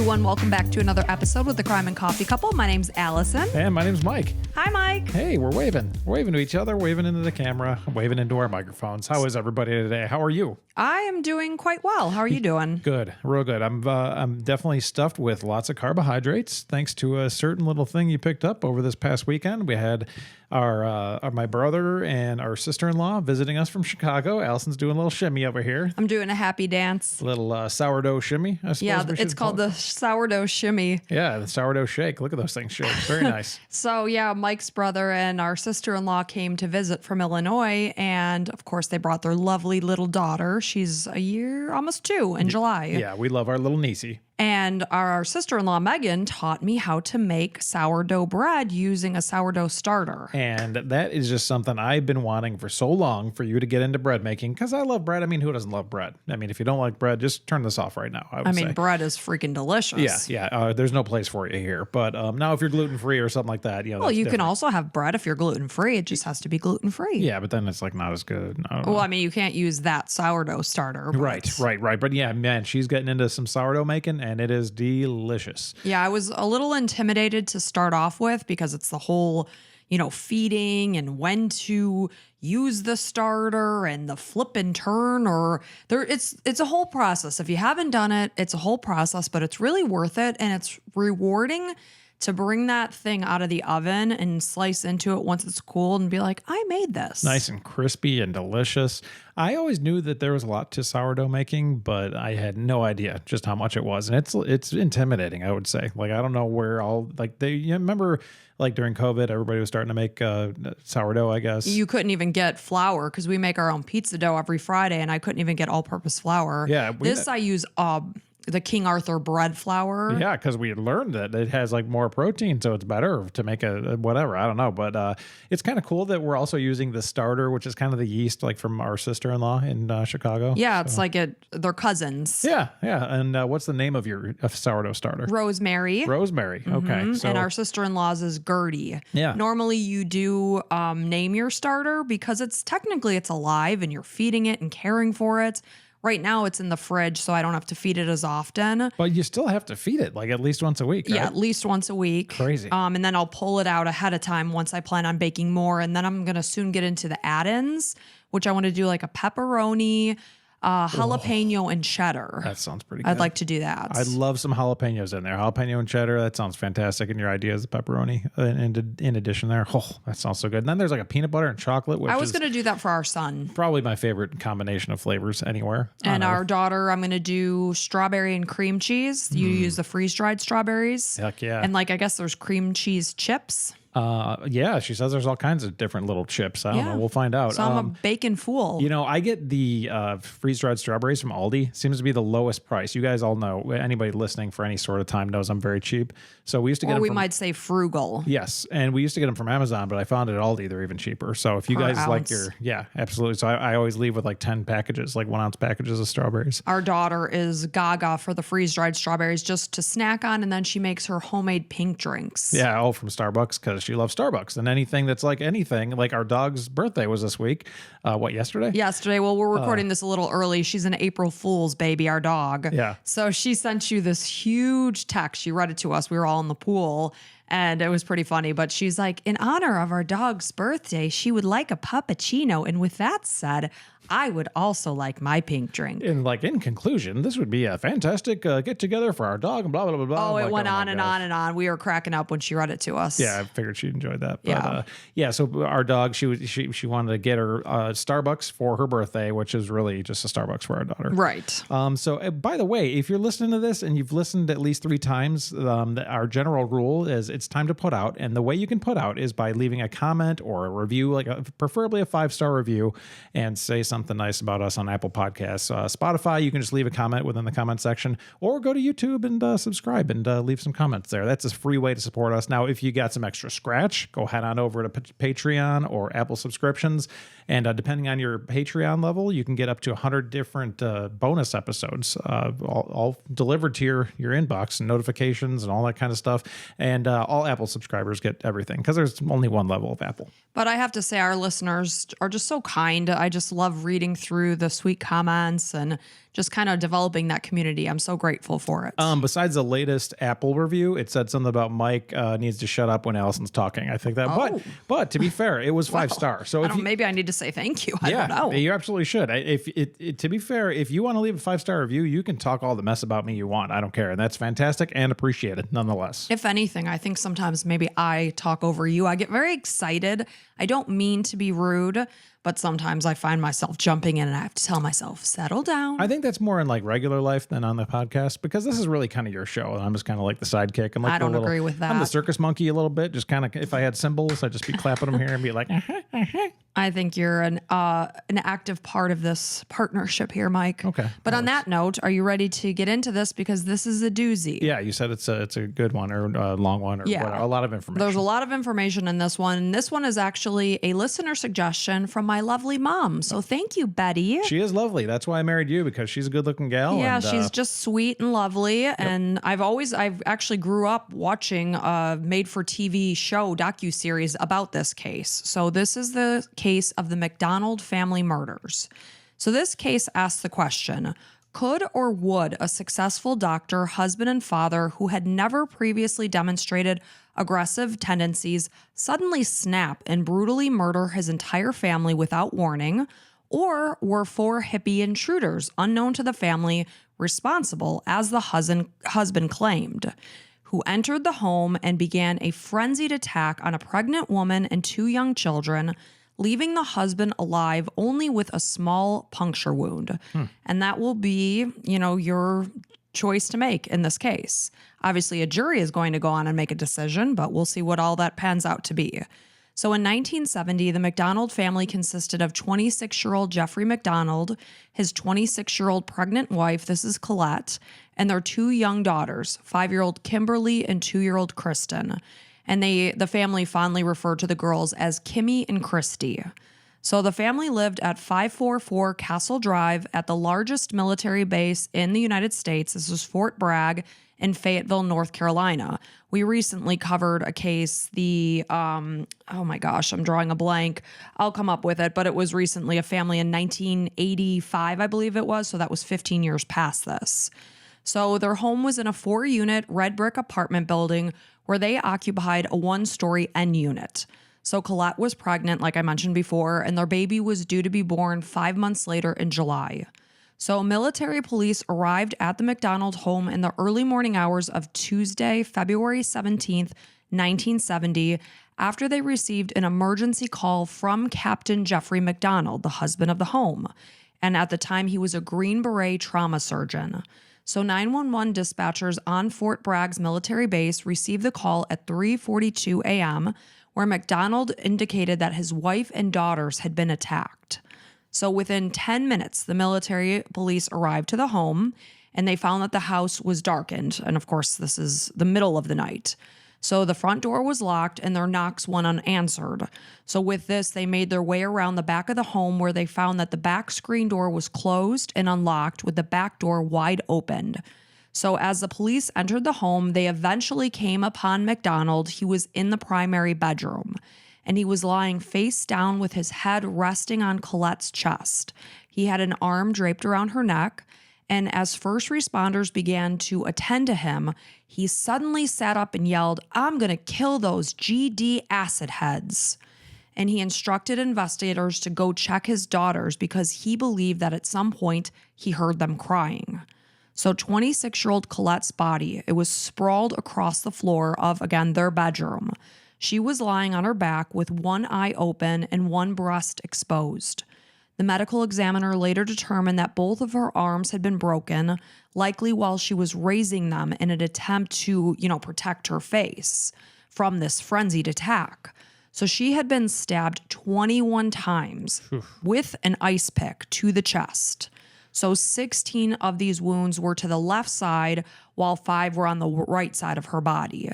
everyone. Welcome back to another episode with the Crime and Coffee Couple. My name's Allison. And my name's Mike. Hi, Mike. Hey, we're waving. We're waving to each other, waving into the camera, waving into our microphones. How is everybody today? How are you? I am doing quite well. How are you doing? Good, real good. I'm definitely stuffed with lots of carbohydrates, thanks to a certain little thing you picked up over this past weekend. We had my brother and our sister-in-law visiting us from Chicago. Allison's doing a little shimmy over here. I'm doing a happy dance. A little sourdough shimmy, I suppose. Yeah, it's called the sourdough shimmy. Yeah, the sourdough shake. Look at those things shake. Very nice. So yeah, Mike's brother and our sister-in-law came to visit from Illinois, and of course they brought their lovely little daughter. She's a year, almost 2 in July. Yeah, we love our little niecey. And our sister-in-law, Megan, taught me how to make sourdough bread using a sourdough starter. And that is just something I've been wanting for so long, for you to get into bread making, because I love bread. I mean, who doesn't love bread? I mean, if you don't like bread, just turn this off right now, I would say. Bread is freaking delicious. Yeah. There's no place for you here. But now if you're gluten-free or something like that, well, you can also have bread if you're gluten-free. It just has to be gluten-free. Yeah, but then it's like not as good. Well, I mean, you can't use that sourdough starter. Right. But yeah, man, she's getting into some sourdough making, and it is delicious. Yeah, I was a little intimidated to start off with because it's the whole, feeding and when to use the starter and the flip and turn, it's a whole process. If you haven't done it, it's a whole process, but it's really worth it, and it's rewarding to bring that thing out of the oven and slice into it once it's cooled and be like, I made this. Nice and crispy and delicious. I always knew that there was a lot to sourdough making, but I had no idea just how much it was. And it's intimidating, I would say. Like, I don't know where you remember like during COVID, everybody was starting to make sourdough, I guess. You couldn't even get flour because we make our own pizza dough every Friday, and I couldn't even get all-purpose flour. Yeah. I use the King Arthur bread flour. Yeah, because we had learned that it has like more protein, so it's better to make a whatever. I don't know, but it's kind of cool that we're also using the starter, which is kind of the yeast like from our sister-in-law in Chicago. Yeah, it's like they're cousins. Yeah. And what's the name of your sourdough starter? Rosemary. Rosemary. Okay. So, and our sister-in-law's is Gertie. Yeah. Normally you do name your starter because it's alive and you're feeding it and caring for it. Right now it's in the fridge, so I don't have to feed it as often. But you still have to feed it like at least once a week, right? Yeah, at least once a week. Crazy. And then I'll pull it out ahead of time once I plan on baking more. And then I'm going to soon get into the add-ins, which I want to do like a pepperoni, jalapeno, and cheddar. That sounds pretty good. I'd like to do that. I'd love some jalapenos in there. Jalapeno and cheddar, that sounds fantastic. And your idea is the pepperoni in addition there. Oh, that sounds so good. And then there's like a peanut butter and chocolate, which I was going to do that for our son. Probably my favorite combination of flavors anywhere. And our daughter, I'm going to do strawberry and cream cheese. You use the freeze-dried strawberries. Heck yeah. And I guess there's cream cheese chips. Yeah, she says there's all kinds of different little chips. I don't know. We'll find out. So I'm a bacon fool. I get the freeze-dried strawberries from Aldi. Seems to be the lowest price. You guys all know. Anybody listening for any sort of time knows I'm very cheap. So we used to get them we might say frugal. Yes, and we used to get them from Amazon, but I found at Aldi they're even cheaper. So if you guys like yeah, absolutely. So I always leave with like 10 packages, like 1 ounce packages of strawberries. Our daughter is gaga for the freeze-dried strawberries just to snack on, and then she makes her homemade pink drinks. Yeah, from Starbucks, because she loves Starbucks. And anything that's like anything, like our dog's birthday was this week. Yesterday? Yesterday. Well, we're recording this a little early. She's an April Fool's baby, our dog. Yeah. So she sent you this huge text. She read it to us. We were all in the pool. And it was pretty funny, but she's like, in honor of our dog's birthday, she would like a puppuccino. And with that said, I would also like my pink drink. And in conclusion, this would be a fantastic get together for our dog and blah, blah, blah, blah. Oh, it went on and on and on. We were cracking up when she read it to us. Yeah, I figured she'd enjoy that. But, so our dog, she wanted to get her Starbucks for her birthday, which is really just a Starbucks for our daughter. Right. So by the way, if you're listening to this and you've listened at least 3 times, our general rule is it's time to put out. And the way you can put out is by leaving a comment or a review, preferably a 5-star review, and say something nice about us on Apple Podcasts. Spotify, you can just leave a comment within the comment section, or go to YouTube and subscribe and leave some comments there. That's a free way to support us. Now, if you got some extra scratch, go head on over to Patreon or Apple subscriptions. And depending on your Patreon level, you can get up to 100 different bonus episodes, all delivered to your inbox and notifications and all that kind of stuff. And all Apple subscribers get everything because there's only one level of Apple. But I have to say, our listeners are just so kind. I just love reading through the sweet comments and just kind of developing that community. I'm so grateful for it. Besides the latest Apple review, it said something about Mike needs to shut up when Allison's talking. I think that, but to be fair, it was 5 stars. So maybe I need to say thank you. I don't know. You absolutely should. To be fair, if you want to leave a 5-star review, you can talk all the mess about me you want. I don't care. And that's fantastic and appreciated nonetheless. If anything, I think sometimes maybe I talk over you. I get very excited. I don't mean to be rude, but sometimes I find myself jumping in and I have to tell myself, settle down. I think that's more in like regular life than on the podcast because this is really kind of your show. And I'm just kind of like the sidekick. I don't agree with that. I'm the circus monkey a little bit. Just kind of, if I had cymbals, I'd just be clapping them here and be like, I think you're an active part of this partnership here, Mike. Okay. But on that note, are you ready to get into this? Because this is a doozy. Yeah, you said it's a good one or a long one or whatever. A lot of information. There's a lot of information in this one. This one is actually a listener suggestion from my lovely mom. So thank you, Betty. She is lovely. That's why I married you, because she's a good looking gal. Yeah, and, she's just sweet and lovely. Yep. And I've actually grew up watching a made for TV show docuseries about this case. So this is the case of the MacDonald family murders. So this case asks the question, could or would a successful doctor, husband, and father who had never previously demonstrated aggressive tendencies suddenly snap and brutally murder his entire family without warning? Or were 4 hippie intruders unknown to the family responsible, as the husband claimed, who entered the home and began a frenzied attack on a pregnant woman and 2 young children, leaving the husband alive only with a small puncture wound? And that will be, your choice to make in this case. Obviously, a jury is going to go on and make a decision, but we'll see what all that pans out to be. So in 1970, the MacDonald family consisted of 26-year-old Jeffrey MacDonald, his 26-year-old pregnant wife, this is Colette, and their 2 young daughters, 5-year-old Kimberly and 2-year-old Kristen. And the family fondly referred to the girls as Kimmy and Christy. So the family lived at 544 Castle Drive at the largest military base in the United States. This is Fort Bragg in Fayetteville, North Carolina. We recently covered a case, oh my gosh, I'm drawing a blank. I'll come up with it, but it was recently a family in 1985, I believe it was. So that was 15 years past this. So their home was in a 4-unit red brick apartment building where they occupied a 1-story end unit. So Colette was pregnant, like I mentioned before, and their baby was due to be born 5 months later in July. So military police arrived at the MacDonald home in the early morning hours of Tuesday, February 17th, 1970, after they received an emergency call from Captain Jeffrey MacDonald, the husband of the home. And at the time, he was a Green Beret trauma surgeon. So 911 dispatchers on Fort Bragg's military base received the call at 3:42 a.m., where MacDonald indicated that his wife and daughters had been attacked. So within 10 minutes, the military police arrived to the home, and they found that the house was darkened. And of course, this is the middle of the night. So the front door was locked and their knocks went unanswered. So with this, they made their way around the back of the home, where they found that the back screen door was closed and unlocked with the back door wide open. So as the police entered the home, they eventually came upon MacDonald. He was in the primary bedroom, and he was lying face down with his head resting on Colette's chest. He had an arm draped around her neck, and as first responders began to attend to him, he suddenly sat up and yelled, "I'm gonna kill those GD acid heads." And he instructed investigators to go check his daughters because he believed that at some point he heard them crying. So 26-year-old Colette's body, it was sprawled across the floor of, again, their bedroom. She was lying on her back with one eye open and one breast exposed. The medical examiner later determined that both of her arms had been broken, likely while she was raising them in an attempt to, protect her face from this frenzied attack. So she had been stabbed 21 times with an ice pick to the chest. So 16 of these wounds were to the left side, while 5 were on the right side of her body.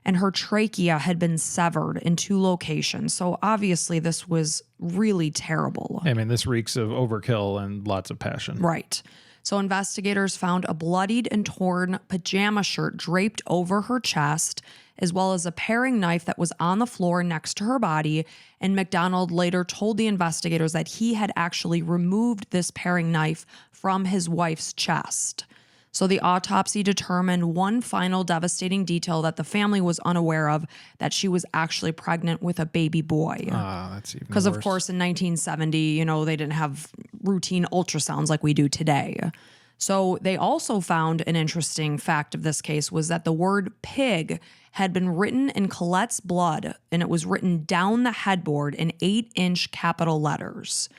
And her trachea had been severed in 2 locations. So obviously this was really terrible. I mean, this reeks of overkill and lots of passion. Right. So investigators found a bloodied and torn pajama shirt draped over her chest, as well as a paring knife that was on the floor next to her body. And MacDonald later told the investigators that he had actually removed this paring knife from his wife's chest. So the autopsy determined one final devastating detail that the family was unaware of, that she was actually pregnant with a baby boy. That's even Because, worse. of course, in 1970, they didn't have routine ultrasounds like we do today. So they also found an interesting fact of this case was that the word pig had been written in Colette's blood, and it was written down the headboard in 8-inch capital letters.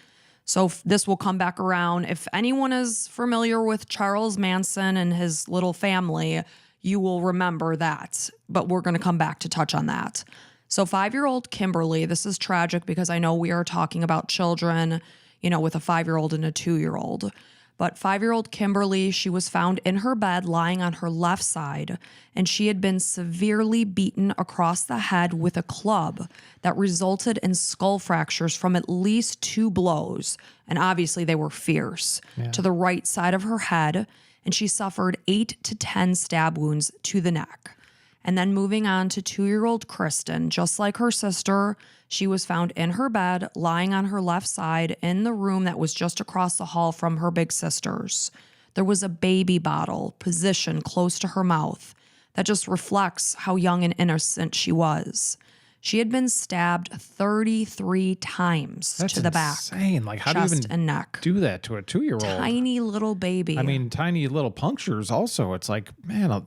So this will come back around. If anyone is familiar with Charles Manson and his little family, you will remember that. But we're going to come back to touch on that. So 5-year-old Kimberly, this is tragic because I know we are talking about children, with a 5-year-old and a 2-year-old. But 5-year-old Kimberly, she was found in her bed lying on her left side, and she had been severely beaten across the head with a club that resulted in skull fractures from at least 2 blows. And obviously they were fierce to the right side of her head, and she suffered 8 to 10 stab wounds to the neck. And then moving on to 2-year-old Kristen, just like her sister, she was found in her bed, lying on her left side in the room that was just across the hall from her big sister's. There was a baby bottle positioned close to her mouth that just reflects how young and innocent she was. She had been stabbed 33 times to the back, insane. Like, how do you chest even and neck. do that to a 2-year-old? Tiny little baby. I mean, tiny little punctures also. It's like, man,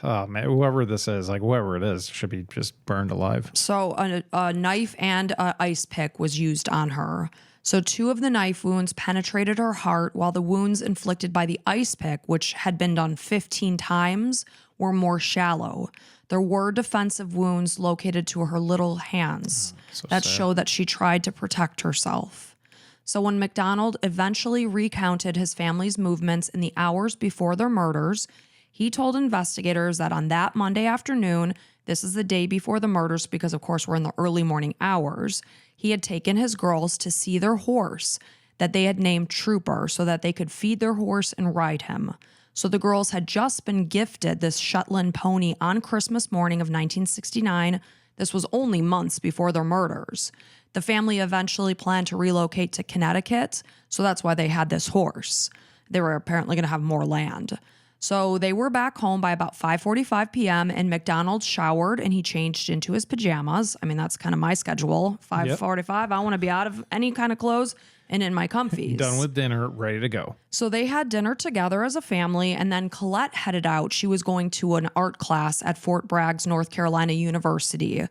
whoever this is, like whoever it is, should be just burned alive. So a knife and an ice pick was used on her. So 2 of the knife wounds penetrated her heart, while the wounds inflicted by the ice pick, which had been done 15 times, were more shallow. There were defensive wounds located to her little hands that show that she tried to protect herself. So when MacDonald eventually recounted his family's movements in the hours before their murders, he told investigators that on that Monday afternoon, this is the day before the murders because, of course, we're in the early morning hours, he had taken his girls to see their horse that they had named Trooper so that they could feed their horse and ride him. So the girls had just been gifted this Shetland pony on Christmas morning of 1969. This was only months before their murders. The family eventually planned to relocate to Connecticut, so that's why they had this horse. They were apparently going to have more land. So they were back home by about 5:45 p.m. and MacDonald showered and he changed into his pajamas. I mean, that's kind of my schedule. 5:45, I want to be out of any kind of clothes and in my comfies. Done with dinner, ready to go. So they had dinner together as a family, and then Colette headed out. She was going to an art class at Fort Bragg's North Carolina University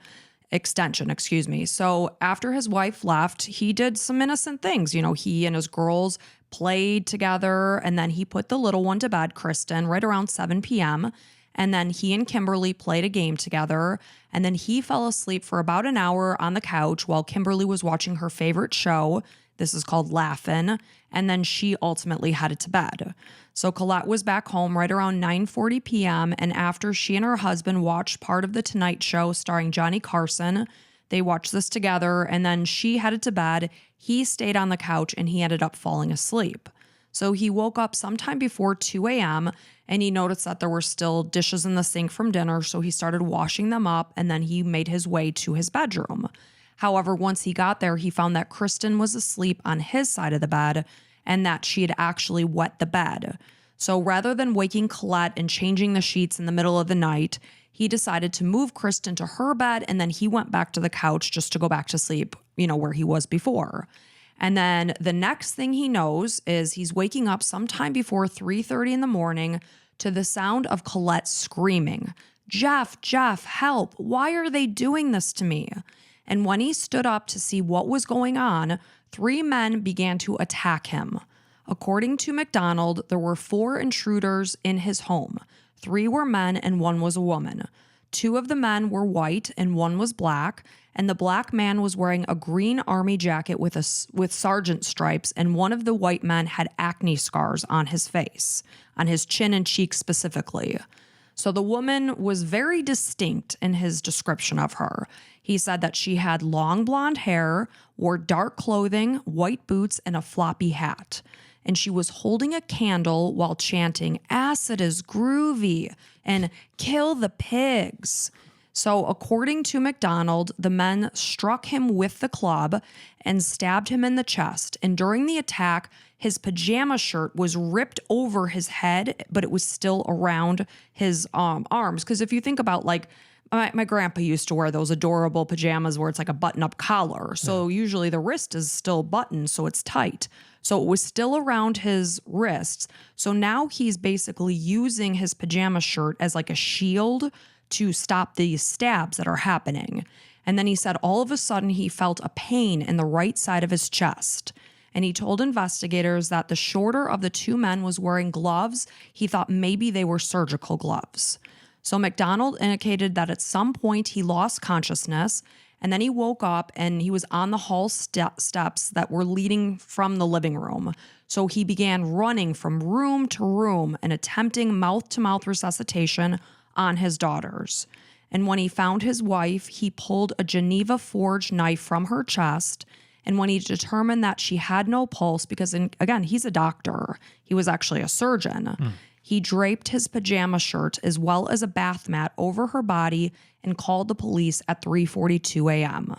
Extension, So after his wife left, he did some innocent things. He and his girls played together, and then he put the little one to bed, Kristen, right around 7 p.m., and then he and Kimberly played a game together, and then he fell asleep for about an hour on the couch while Kimberly was watching her favorite show. This is called Laugh-In, and then she ultimately headed to bed. So Colette was back home right around 9:40 p.m., and after she and her husband watched part of The Tonight Show starring Johnny Carson, they watched this together, and then she headed to bed. He stayed on the couch, and he ended up falling asleep. So he woke up sometime before 2 a.m., and he noticed that there were still dishes in the sink from dinner, so he started washing them up, and then he made his way to his bedroom. However, once he got there, he found that Kristen was asleep on his side of the bed and that she had actually wet the bed. So rather than waking Colette and changing the sheets in the middle of the night, he decided to move Kristen to her bed, and then he went back to the couch just to go back to sleep, where he was before. And then the next thing he knows is he's waking up sometime before 3:30 in the morning to the sound of Colette screaming, Jeff, help. Why are they doing this to me?" And when he stood up to see what was going on, 3 men began to attack him. According to MacDonald, there were 4 intruders in his home. 3 were men and 1 was a woman. 2 of the men were white and 1 was black, and the black man was wearing a green army jacket with sergeant stripes, and one of the white men had acne scars on his face, on his chin and cheek specifically. So the woman was very distinct in his description of her. He said that she had long blonde hair, wore dark clothing, white boots, and a floppy hat. and she was holding a candle while chanting, "Acid is groovy," and "Kill the pigs." So according to MacDonald, the men struck him with the club and stabbed him in the chest. And during the attack, his pajama shirt was ripped over his head, but it was still around his arms. Because if you think about, like, my grandpa used to wear those adorable pajamas where it's like a button-up collar. So usually the wrist is still buttoned, so it's tight. So it was still around his wrists. So now he's basically using his pajama shirt as like a shield to stop these stabs that are happening. And then he said all of a sudden he felt a pain in the right side of his chest. And he told investigators that the shorter of the two men was wearing gloves. He thought maybe they were surgical gloves. So MacDonald indicated that at some point he lost consciousness, and then he woke up and he was on the hall steps that were leading from the living room. So he began running from room to room and attempting mouth-to-mouth resuscitation on his daughters. And when he found his wife, he pulled a Geneva forged knife from her chest. And when he determined that she had no pulse, because again, he's a doctor, he was actually a surgeon, he draped his pajama shirt as well as a bath mat over her body and called the police at 3:42 a.m.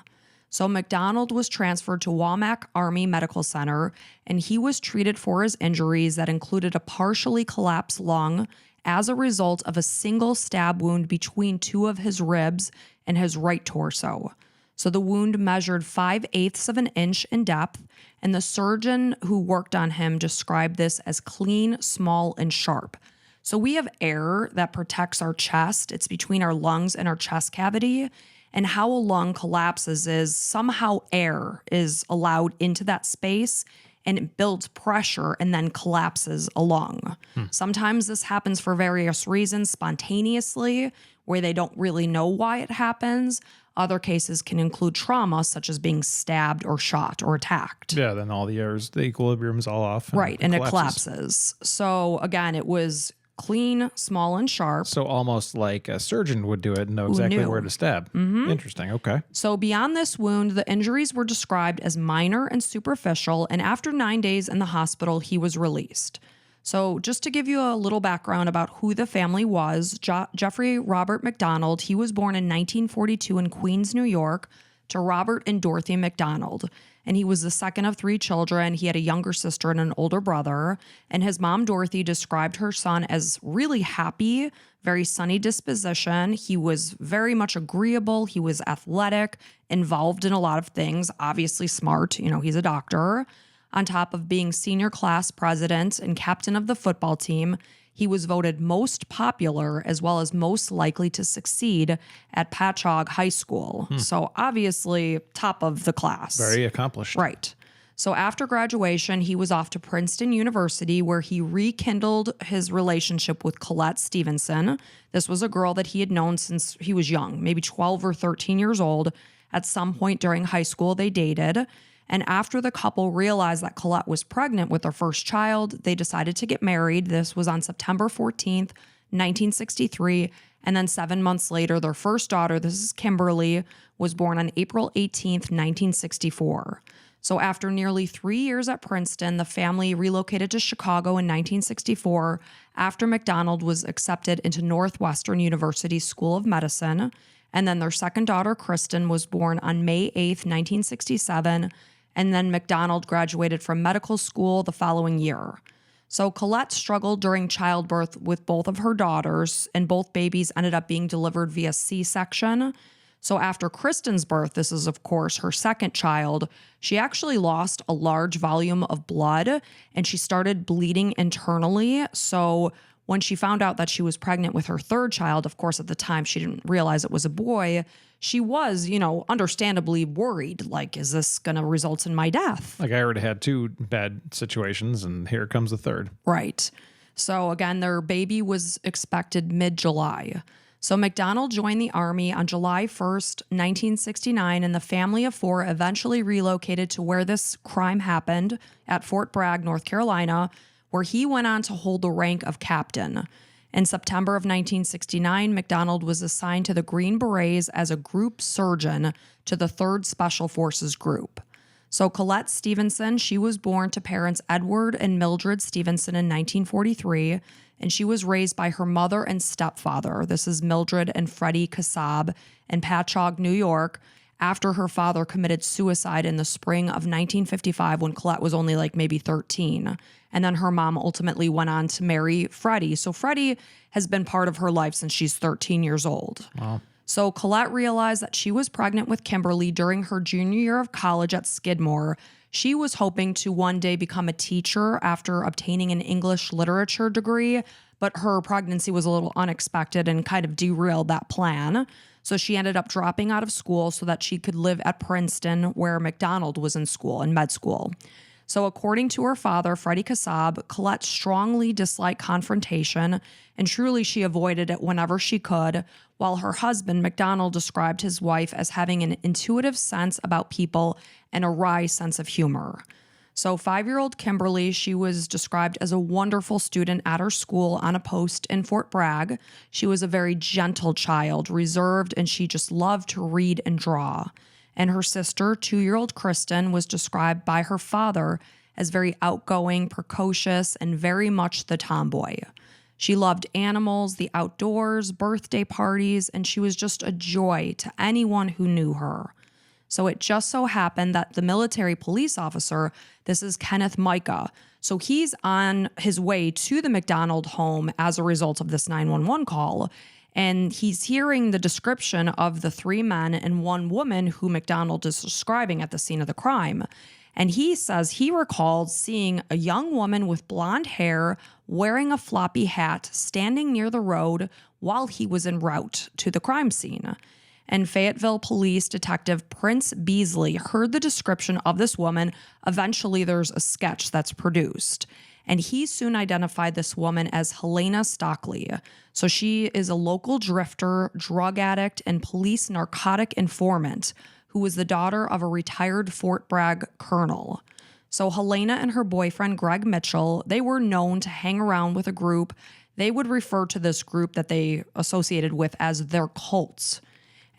So MacDonald was transferred to Womack Army Medical Center, and he was treated for his injuries that included a partially collapsed lung as a result of a single stab wound between two of his ribs and his right torso. So the wound measured 5/8 of an inch in depth, and the surgeon who worked on him described this as clean, small, and sharp. So we have air that protects our chest. It's between our lungs and our chest cavity. And how a lung collapses is somehow air is allowed into that space, and it builds pressure and then collapses a lung. Sometimes this happens for various reasons spontaneously, where they don't really know why it happens. Other cases can include trauma, such as being stabbed or shot or attacked. Yeah, then all the equilibrium's all off. Right, and it collapses. So again, it was clean, small, and sharp. So almost like a surgeon would do it and know exactly where to stab. Interesting, okay. So beyond this wound, the injuries were described as minor and superficial, and after 9 days in the hospital, he was released. So just to give you a little background about who the family was, Jeffrey Robert MacDonald, he was born in 1942 in Queens, New York, to Robert and Dorothy MacDonald. And he was the second of 3 children. He had a younger sister and an older brother. And his mom, Dorothy, described her son as really happy, very sunny disposition. He was very much agreeable. He was athletic, involved in a lot of things, obviously smart. You know, he's a doctor. On top of being senior class president and captain of the football team, he was voted most popular as well as most likely to succeed at Patchogue High School. So obviously top of the class. Very accomplished. Right. So after graduation, he was off to Princeton University, where he rekindled his relationship with Colette Stevenson. This was a girl that he had known since he was young, maybe 12 or 13 years old. At some point during high school, they dated. And after the couple realized that Colette was pregnant with their first child, they decided to get married. This was on September 14th, 1963. And then 7 months later, their first daughter, this is Kimberly, was born on April 18th, 1964. So after nearly 3 years at Princeton, the family relocated to Chicago in 1964 after MacDonald was accepted into Northwestern University School of Medicine. And then their second daughter, Kristen, was born on May 8th, 1967. And then MacDonald graduated from medical school the following year. So Colette struggled during childbirth with both of her daughters, and both babies ended up being delivered via C-section. So after Kristen's birth, this is of course her second child, she actually lost a large volume of blood and she started bleeding internally. So when she found out that she was pregnant with her third child, of course, at the time she didn't realize it was a boy, she was, understandably worried. Like, is this going to result in my death? Like, I already had 2 bad situations, and here comes the third. Right. So again, their baby was expected mid-July. So MacDonald joined the Army on July 1st, 1969, and the family of 4 eventually relocated to where this crime happened at Fort Bragg, North Carolina, where he went on to hold the rank of captain. In September of 1969, MacDonald was assigned to the Green Berets as a group surgeon to the 3rd Special Forces Group. So Colette Stevenson, she was born to parents Edward and Mildred Stevenson in 1943, and she was raised by her mother and stepfather. This is Mildred and Freddie Kassab in Patchogue, New York, after her father committed suicide in the spring of 1955 when Colette was only like maybe 13. And then her mom ultimately went on to marry Freddie. So Freddie has been part of her life since she's 13 years old. Wow. So Colette realized that she was pregnant with Kimberly during her junior year of college at Skidmore. She was hoping to one day become a teacher after obtaining an English literature degree, but her pregnancy was a little unexpected and kind of derailed that plan. So she ended up dropping out of school so that she could live at Princeton, where MacDonald was in school, in med school. So according to her father, Freddie Kassab, Colette strongly disliked confrontation, and truly she avoided it whenever she could, while her husband, MacDonald, described his wife as having an intuitive sense about people and a wry sense of humor. So 5-year-old Kimberly, she was described as a wonderful student at her school on a post in Fort Bragg. She was a very gentle child, reserved, and she just loved to read and draw. And her sister, 2-year-old Kristen, was described by her father as very outgoing, precocious, and very much the tomboy. She loved animals, the outdoors, birthday parties, and she was just a joy to anyone who knew her. So it just so happened that the military police officer, this is Kenneth Micah, so he's on his way to the MacDonald home as a result of this 911 call, and he's hearing the description of the 3 men and 1 woman who MacDonald is describing at the scene of the crime. And he says he recalled seeing a young woman with blonde hair wearing a floppy hat standing near the road while he was en route to the crime scene. And Fayetteville Police Detective Prince Beasley heard the description of this woman. Eventually, there's a sketch that's produced. And he soon identified this woman as Helena Stockley. So she is a local drifter, drug addict, and police narcotic informant who was the daughter of a retired Fort Bragg colonel. So Helena and her boyfriend, Greg Mitchell, they were known to hang around with a group. They would refer to this group that they associated with as their cults.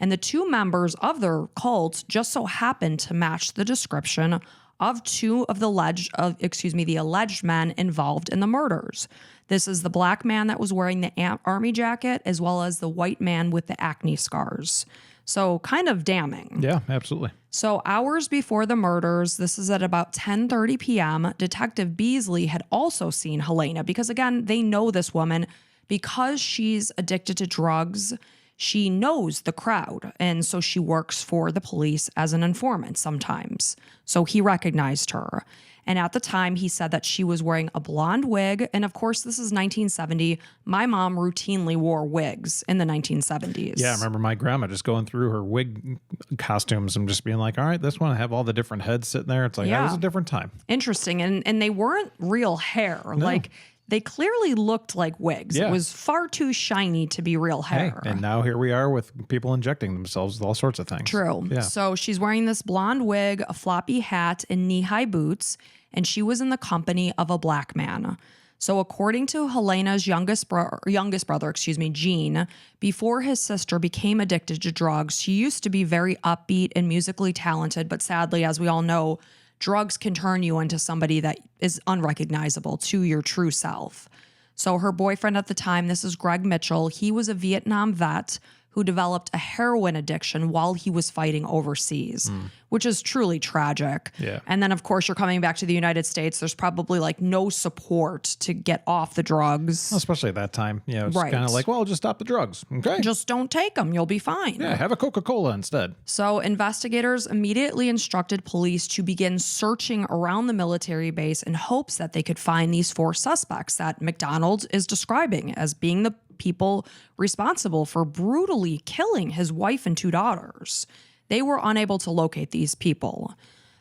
And the 2 members of their cult just so happened to match the description of 2 of the alleged men involved in the murders. This is the black man that was wearing the army jacket, as well as the white man with the acne scars. So kind of damning. Yeah, absolutely. So hours before the murders, this is at about 10:30 p.m., Detective Beasley had also seen Helena because, again, they know this woman because she's addicted to drugs. She knows the crowd, and so she works for the police as an informant sometimes. So he recognized her. And at the time, he said that she was wearing a blonde wig. And of course, this is 1970. My mom routinely wore wigs in the 1970s. Yeah, I remember my grandma just going through her wig costumes and just being like, all right, this one, I have all the different heads sitting there. It's like, that was a different time. Interesting. And they weren't real hair. No. Like, they clearly looked like wigs. Yeah. It was far too shiny to be real hair. Hey, and now here we are with people injecting themselves with all sorts of things. True. Yeah. So she's wearing this blonde wig, a floppy hat, and knee-high boots, and she was in the company of a black man. So according to Helena's youngest brother, Gene, before his sister became addicted to drugs, she used to be very upbeat and musically talented, but sadly, as we all know, drugs can turn you into somebody that is unrecognizable to your true self. So her boyfriend at the time, this is Greg Mitchell, he was a Vietnam vet who developed a heroin addiction while he was fighting overseas, which is truly tragic. Yeah. And then, of course, you're coming back to the United States. There's probably like no support to get off the drugs. Especially at that time. Yeah, it's Right. kind of like, well, just stop the drugs. Okay. Just don't take them. You'll be fine. Yeah, have a Coca-Cola instead. So investigators immediately instructed police to begin searching around the military base in hopes that they could find these 4 suspects that MacDonald is describing as being the people responsible for brutally killing his wife and 2 daughters. They were unable to locate these people.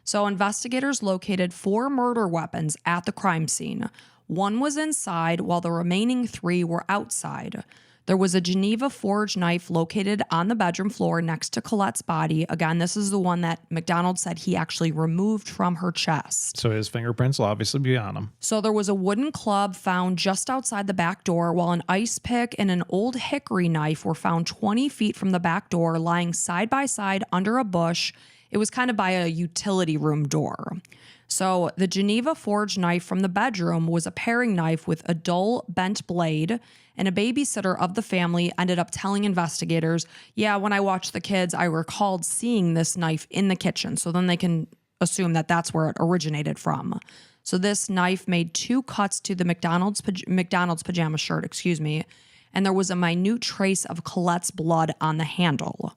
So investigators located 4 murder weapons at the crime scene. 1 was inside while the remaining 3 were outside. There was a Geneva forged knife located on the bedroom floor next to Colette's body. Again, this is the one that MacDonald said he actually removed from her chest. So his fingerprints will obviously be on him. So there was a wooden club found just outside the back door, while an ice pick and an old hickory knife were found 20 feet from the back door, lying side by side under a bush It was kind of by a utility room door. So the Geneva forged knife from the bedroom was a paring knife with a dull, bent blade, and a babysitter of the family ended up telling investigators, yeah, when I watched the kids, I recalled seeing this knife in the kitchen. So then they can assume that that's where it originated from. So this knife made 2 cuts to the McDonald's pajama shirt, and there was a minute trace of Colette's blood on the handle.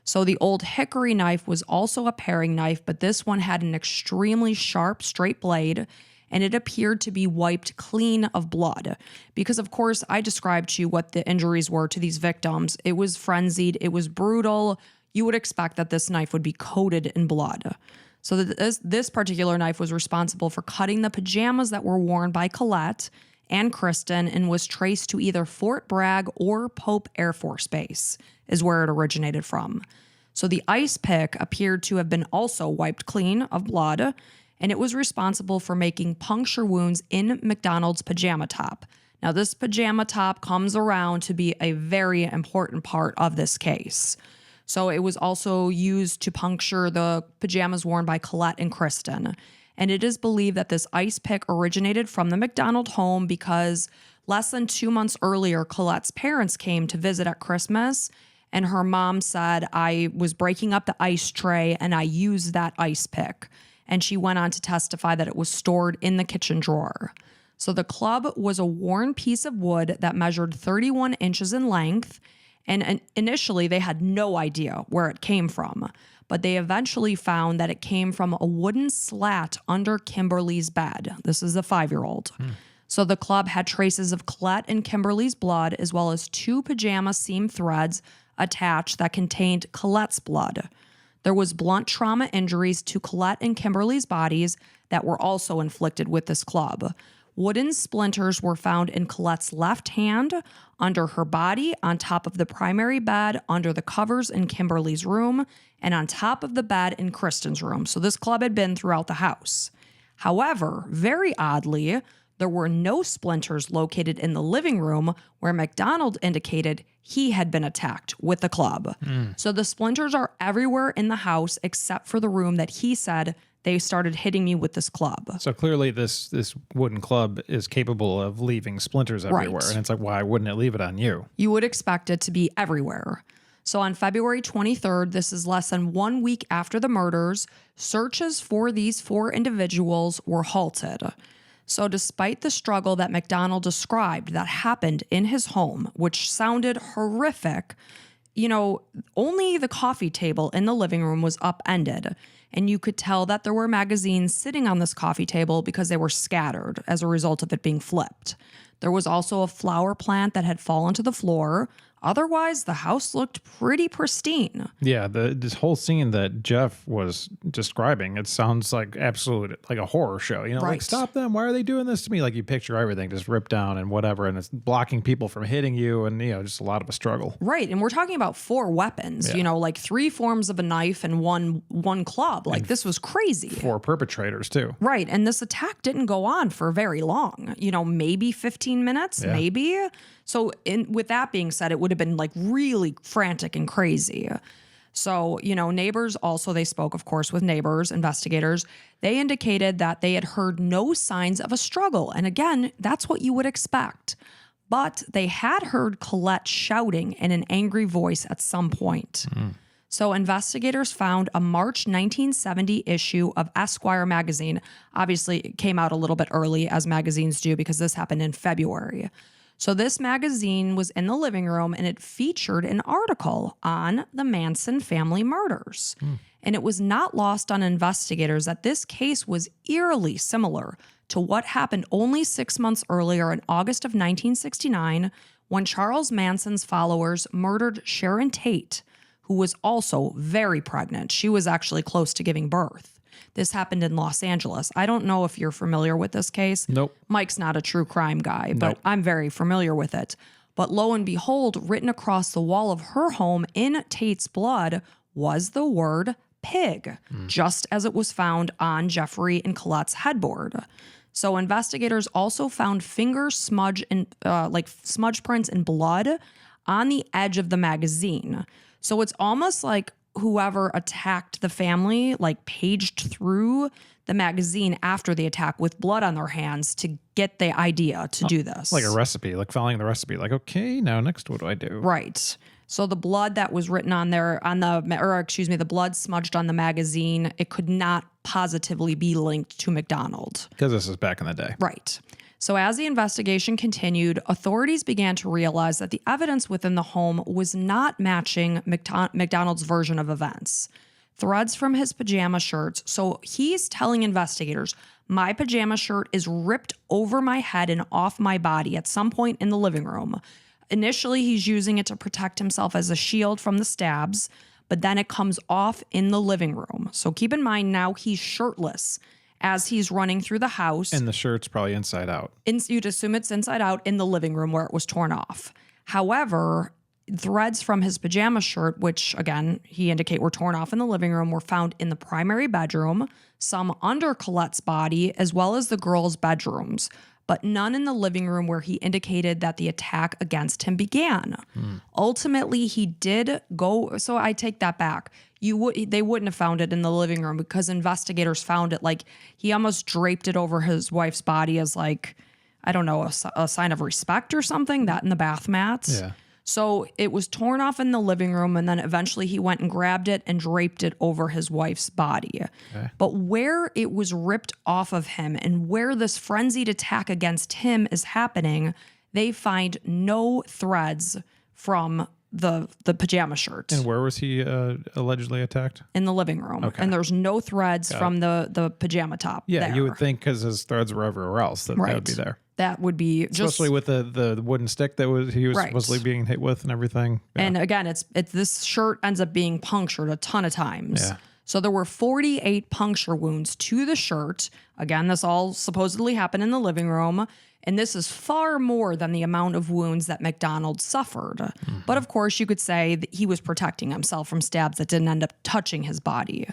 So the old hickory knife was also a paring knife, but this one had an extremely sharp, straight blade, and it appeared to be wiped clean of blood. Because, of course, I described to you what the injuries were to these victims. It was frenzied. It was brutal. You would expect that this knife would be coated in blood. So this particular knife was responsible for cutting the pajamas that were worn by Colette and Kristen and was traced to either Fort Bragg or Pope Air Force Base is where it originated from. So the ice pick appeared to have been also wiped clean of blood, and it was responsible for making puncture wounds in MacDonald's pajama top. Now, this pajama top comes around to be a very important part of this case. So it was also used to puncture the pajamas worn by Colette and Kristen. And it is believed that this ice pick originated from the MacDonald home because less than 2 months earlier, Colette's parents came to visit at Christmas, and her mom said, I was breaking up the ice tray and I used that ice pick. And she went on to testify that it was stored in the kitchen drawer. So the club was a worn piece of wood that measured 31 inches in length, and initially they had no idea where it came from. But they eventually found that it came from a wooden slat under Kimberly's bed. This is a 5-year-old. So the club had traces of Colette and Kimberly's blood, as well as 2 pajama seam threads attached that contained Colette's blood. There was blunt trauma injuries to Colette and Kimberly's bodies that were also inflicted with this club. Wooden splinters were found in Colette's left hand, under her body, on top of the primary bed, under the covers in Kimberly's room, and on top of the bed in Kristen's room. So this club had been throughout the house. However, very oddly, there were no splinters located in the living room where MacDonald indicated he had been attacked with the club. So the splinters are everywhere in the house except for the room that he said they started hitting me with this club. So clearly this wooden club is capable of leaving splinters everywhere. Right. And it's like, why wouldn't it leave it on you? You would expect it to be everywhere. So on February 23rd, this is less than 1 week after the murders, searches for these 4 individuals were halted. So despite the struggle that MacDonald described that happened in his home, which sounded horrific, only the coffee table in the living room was upended. And you could tell that there were magazines sitting on this coffee table because they were scattered as a result of it being flipped. There was also a flower plant that had fallen to the floor. Otherwise, the house looked pretty pristine. Yeah, this whole scene that Jeff was describing, it sounds like like a horror show. Like, Right. stop them. Why are they doing this to me? Like, you picture everything just ripped down and whatever, and it's blocking people from hitting you, and, just a lot of a struggle. Right. And we're talking about 4 weapons, Yeah. like 3 forms of a knife and one club. Like, this was crazy. 4 perpetrators, too. Right. And this attack didn't go on for very long, maybe 15 minutes, Yeah. maybe. So with that being said, it would have been like really frantic and crazy. So, neighbors also, they spoke, of course, with neighbors, investigators. They indicated that they had heard no signs of a struggle. And again, that's what you would expect. But they had heard Colette shouting in an angry voice at some point. So investigators found a March 1970 issue of Esquire magazine. Obviously, it came out a little bit early, as magazines do, because this happened in February. So this magazine was in the living room, and it featured an article on the Manson family murders. And it was not lost on investigators that this case was eerily similar to what happened only 6 months earlier in August of 1969, when Charles Manson's followers murdered Sharon Tate, who was also very pregnant. She was actually close to giving birth. This happened in Los Angeles. I don't know if you're familiar with this case. Nope. Mike's not a true crime guy, but Nope. I'm very familiar with it. But lo and behold, written across the wall of her home in Tate's blood was the word pig, just as it was found on Jeffrey and Colette's headboard. So investigators also found finger smudge prints in blood on the edge of the magazine. So it's almost like whoever attacked the family like paged through the magazine after the attack with blood on their hands to get the idea to do this. Like a recipe, like following the recipe. Like, okay, now next, what do I do? Right. So the blood that was written on there the blood smudged on the magazine, it could not positively be linked to MacDonald. Because this is back in the day. Right. So as the investigation continued, authorities began to realize that the evidence within the home was not matching MacDonald's version of events. Threads from his pajama shirts. So he's telling investigators, my pajama shirt is ripped over my head and off my body at some point in the living room. Initially, he's using it to protect himself as a shield from the stabs, but then it comes off in the living room. So keep in mind now he's shirtless as he's running through the house. And the shirt's probably inside out. You'd assume it's inside out in the living room where it was torn off. However, threads from his pajama shirt, which again, he indicate were torn off in the living room, were found in the primary bedroom, some under Colette's body, as well as the girls' bedrooms, but none in the living room where he indicated that the attack against him began. Ultimately, he did go, so I take that back. They wouldn't have found it in the living room because investigators found it like he almost draped it over his wife's body as like, I don't know, a sign of respect or something, that in the bath mats. Yeah. So it was torn off in the living room, and then eventually he went and grabbed it and draped it over his wife's body. Okay. But where it was ripped off of him and where this frenzied attack against him is happening, they find no threads from the pajama shirt. And where was he allegedly attacked? In the living room. Okay. And there's no threads from the pajama top. Yeah, there. You would think because his threads were everywhere else that would be there. That would be just, especially with the wooden stick that he was supposedly being hit with and everything. Yeah. And again, it's this shirt ends up being punctured a ton of times. Yeah. So there were 48 puncture wounds to the shirt. Again, this all supposedly happened in the living room. And this is far more than the amount of wounds that MacDonald suffered. Mm-hmm. But of course, you could say that he was protecting himself from stabs that didn't end up touching his body.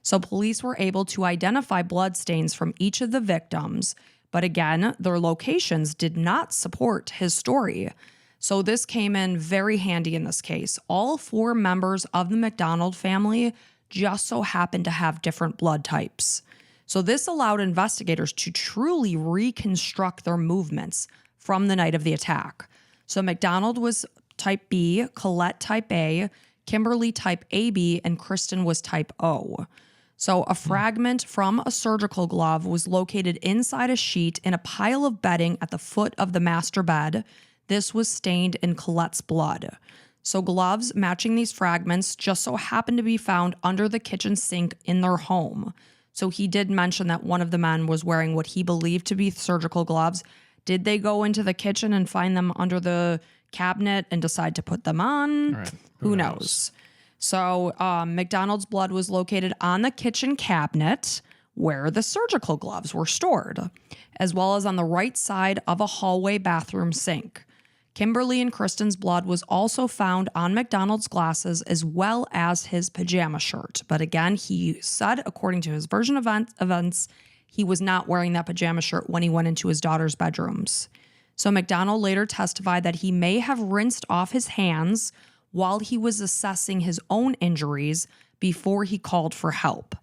So police were able to identify bloodstains from each of the victims. But again, their locations did not support his story. So this came in very handy in this case. All 4 members of the MacDonald family just so happened to have different blood types. So this allowed investigators to truly reconstruct their movements from the night of the attack. So MacDonald was type B, Colette type A, Kimberly type AB, and Kristen was type O. So a fragment from a surgical glove was located inside a sheet in a pile of bedding at the foot of the master bed. This was stained in Colette's blood. So gloves matching these fragments just so happened to be found under the kitchen sink in their home. So he did mention that one of the men was wearing what he believed to be surgical gloves. Did they go into the kitchen and find them under the cabinet and decide to put them on? Right. Who knows? So MacDonald's blood was located on the kitchen cabinet where the surgical gloves were stored, as well as on the right side of a hallway bathroom sink. Kimberly and Kristen's blood was also found on MacDonald's glasses as well as his pajama shirt. But again, he said, according to his version of events, he was not wearing that pajama shirt when he went into his daughter's bedrooms. So MacDonald later testified that he may have rinsed off his hands while he was assessing his own injuries before he called for help.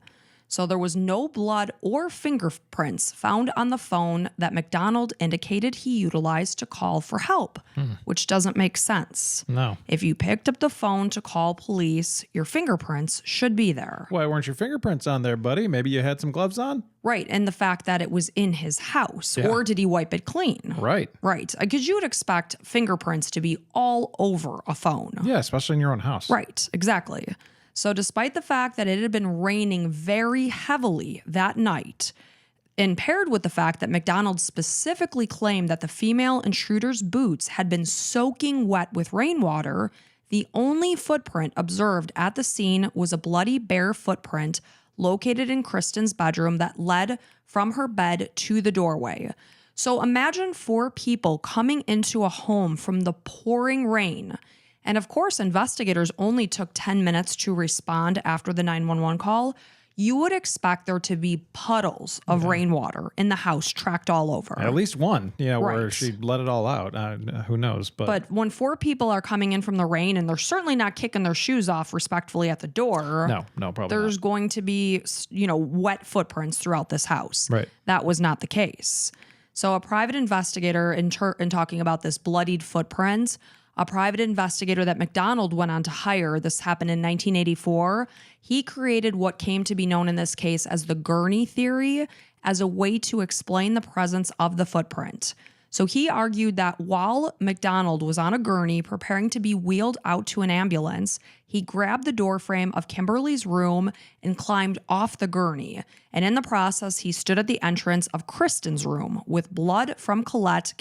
So there was no blood or fingerprints found on the phone that MacDonald indicated he utilized to call for help, which doesn't make sense. No. If you picked up the phone to call police, your fingerprints should be there. Why weren't your fingerprints on there, buddy? Maybe you had some gloves on? Right, and the fact that it was in his house, or did he wipe it clean? Right. Right, because you would expect fingerprints to be all over a phone. Yeah, especially in your own house. Right, exactly. So despite the fact that it had been raining very heavily that night, and paired with the fact that MacDonald specifically claimed that the female intruder's boots had been soaking wet with rainwater, the only footprint observed at the scene was a bloody bare footprint located in Kristen's bedroom that led from her bed to the doorway. So imagine 4 people coming into a home from the pouring rain. And of course, investigators only took 10 minutes to respond after the 911 call. you would expect there to be puddles of rainwater in the house tracked all over. At least one, where Right. she let it all out. Who knows? But when 4 people are coming in from the rain and they're certainly not kicking their shoes off respectfully at the door, no, probably there's not. going to be, wet footprints throughout this house. Right. That was not the case. So a private investigator, in talking about this bloodied footprint, a private investigator that MacDonald went on to hire, this happened in 1984, he created what came to be known in this case as the gurney theory as a way to explain the presence of the footprint. So he argued that while MacDonald was on a gurney preparing to be wheeled out to an ambulance, he grabbed the doorframe of Kimberly's room and climbed off the gurney. And in the process, he stood at the entrance of Kristen's room with blood from Colette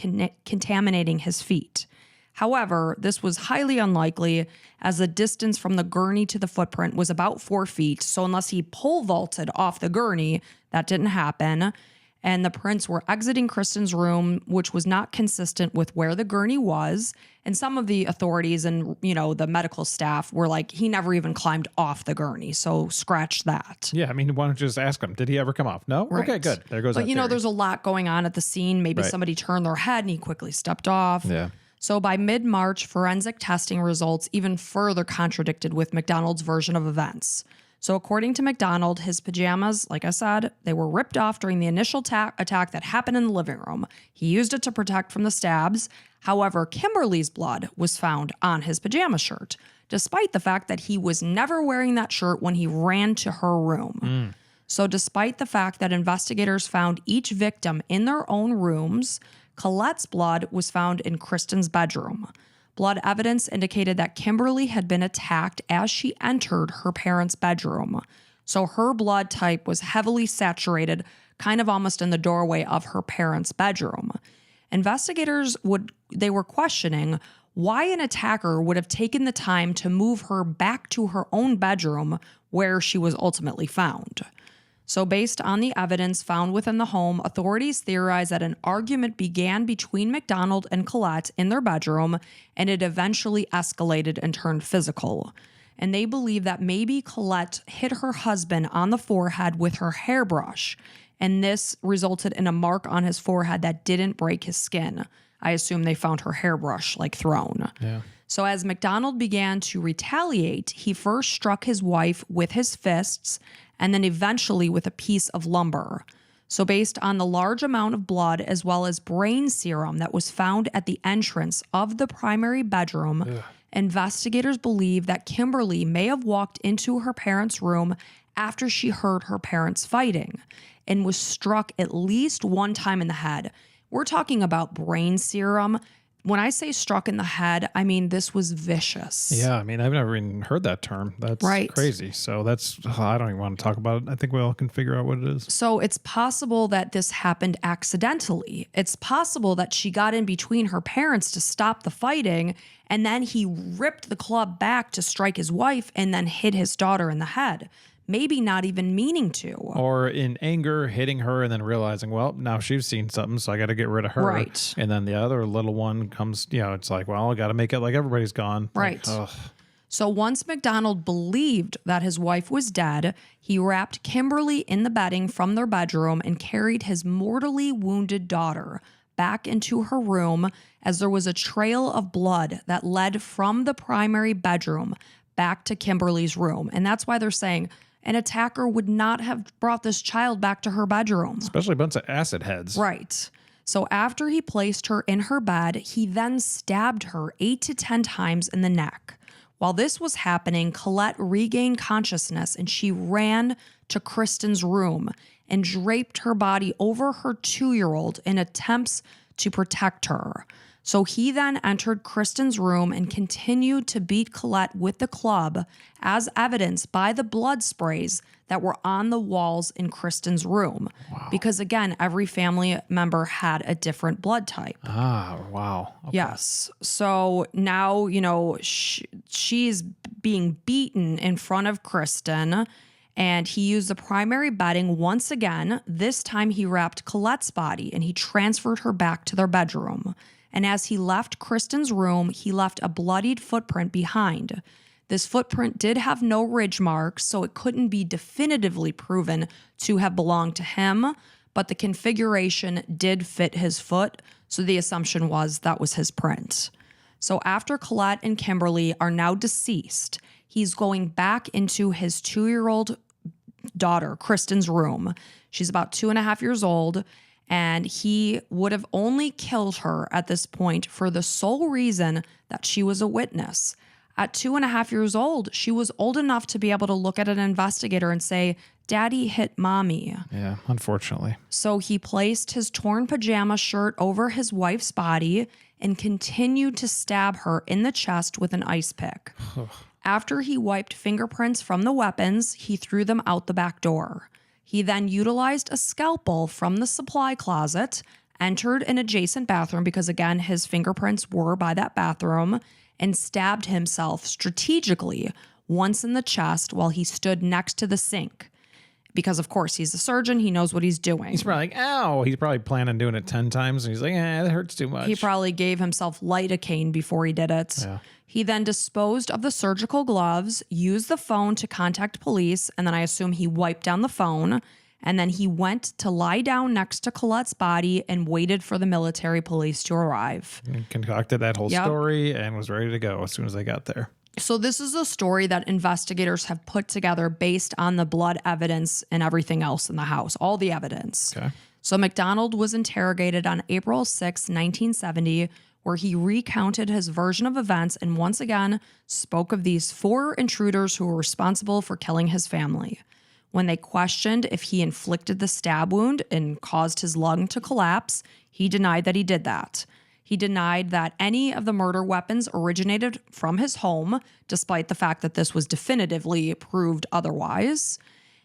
contaminating his feet. However, this was highly unlikely as the distance from the gurney to the footprint was about 4 feet. So unless he pole vaulted off the gurney, that didn't happen. And the prints were exiting Kristen's room, which was not consistent with where the gurney was. And some of the authorities and, the medical staff were like, he never even climbed off the gurney. So scratch that. Yeah, I mean, why don't you just ask him? Did he ever come off? No? Right. Okay, good. There goes But, that theory. there's a lot going on at the scene. Maybe Right. somebody turned their head and he quickly stepped off. Yeah. So by mid-March, forensic testing results even further contradicted with MacDonald's version of events. So according to MacDonald, his pajamas, like I said, they were ripped off during the initial attack that happened in the living room. He used it to protect from the stabs. However, Kimberly's blood was found on his pajama shirt, despite the fact that he was never wearing that shirt when he ran to her room. So despite the fact that investigators found each victim in their own rooms, Colette's blood was found in Kristen's bedroom. Blood evidence indicated that Kimberly had been attacked as she entered her parents' bedroom. So her blood type was heavily saturated, kind of almost in the doorway of her parents' bedroom. Investigators were questioning why an attacker would have taken the time to move her back to her own bedroom where she was ultimately found. So based on the evidence found within the home, authorities theorize that an argument began between MacDonald and Colette in their bedroom, and it eventually escalated and turned physical. And they believe that maybe Colette hit her husband on the forehead with her hairbrush, and this resulted in a mark on his forehead that didn't break his skin. I assume they found her hairbrush thrown. Yeah. So as MacDonald began to retaliate, he first struck his wife with his fists and then eventually with a piece of lumber. So based on the large amount of blood as well as brain serum that was found at the entrance of the primary bedroom, investigators believe that Kimberly may have walked into her parents' room after she heard her parents fighting and was struck at least one time in the head. We're talking about brain serum. When I say struck in the head, I mean this was vicious. Yeah, I mean, I've never even heard that term. That's right. Crazy. So I don't even want to talk about it. I think we all can figure out what it is. So it's possible that this happened accidentally. It's possible that she got in between her parents to stop the fighting, and then he ripped the club back to strike his wife and then hit his daughter in the head. Maybe not even meaning to. Or in anger, hitting her and then realizing, well, now she's seen something, so I got to get rid of her. Right. And then the other little one comes, it's like, well, I got to make it like everybody's gone. Right. Like, so once MacDonald believed that his wife was dead, he wrapped Kimberly in the bedding from their bedroom and carried his mortally wounded daughter back into her room as there was a trail of blood that led from the primary bedroom back to Kimberly's room. And that's why they're saying an attacker would not have brought this child back to her bedroom. Especially a bunch of acid heads. Right. So after he placed her in her bed, he then stabbed her 8 to 10 times in the neck. While this was happening, Colette regained consciousness and she ran to Kristen's room and draped her body over her 2-year-old in attempts to protect her. So he then entered Kristen's room and continued to beat Colette with the club, as evidenced by the blood sprays that were on the walls in Kristen's room. Wow. Because again, every family member had a different blood type. Ah, wow. Okay. Yes. So now, she's being beaten in front of Kristen, and he used the primary bedding once again. This time he wrapped Colette's body and he transferred her back to their bedroom. And as he left Kristen's room, he left a bloodied footprint behind. This footprint did have no ridge marks, so it couldn't be definitively proven to have belonged to him, but the configuration did fit his foot, so the assumption was that was his print. So after Colette and Kimberly are now deceased, he's going back into his 2-year-old daughter, Kristen's room. She's about 2.5 years old, and he would have only killed her at this point for the sole reason that she was a witness. At 2.5 years old, she was old enough to be able to look at an investigator and say, "Daddy hit mommy." Yeah, unfortunately. So he placed his torn pajama shirt over his wife's body and continued to stab her in the chest with an ice pick. After he wiped fingerprints from the weapons, he threw them out the back door. He then utilized a scalpel from the supply closet, entered an adjacent bathroom because, again, his fingerprints were by that bathroom, and stabbed himself strategically once in the chest while he stood next to the sink. Because, of course, he's a surgeon. He knows what he's doing. He's probably like, ow. He's probably planning on doing it 10 times. And he's like, that hurts too much. He probably gave himself lidocaine before he did it. Yeah. He then disposed of the surgical gloves, used the phone to contact police, and then I assume he wiped down the phone. And then he went to lie down next to Colette's body and waited for the military police to arrive. And concocted that whole story and was ready to go as soon as they got there. So this is a story that investigators have put together based on the blood evidence and everything else in the house, all the evidence. Okay. So MacDonald was interrogated on April 6, 1970, where he recounted his version of events and once again spoke of these 4 intruders who were responsible for killing his family. When they questioned if he inflicted the stab wound and caused his lung to collapse, he denied that he did that. He denied that any of the murder weapons originated from his home, despite the fact that this was definitively proved otherwise.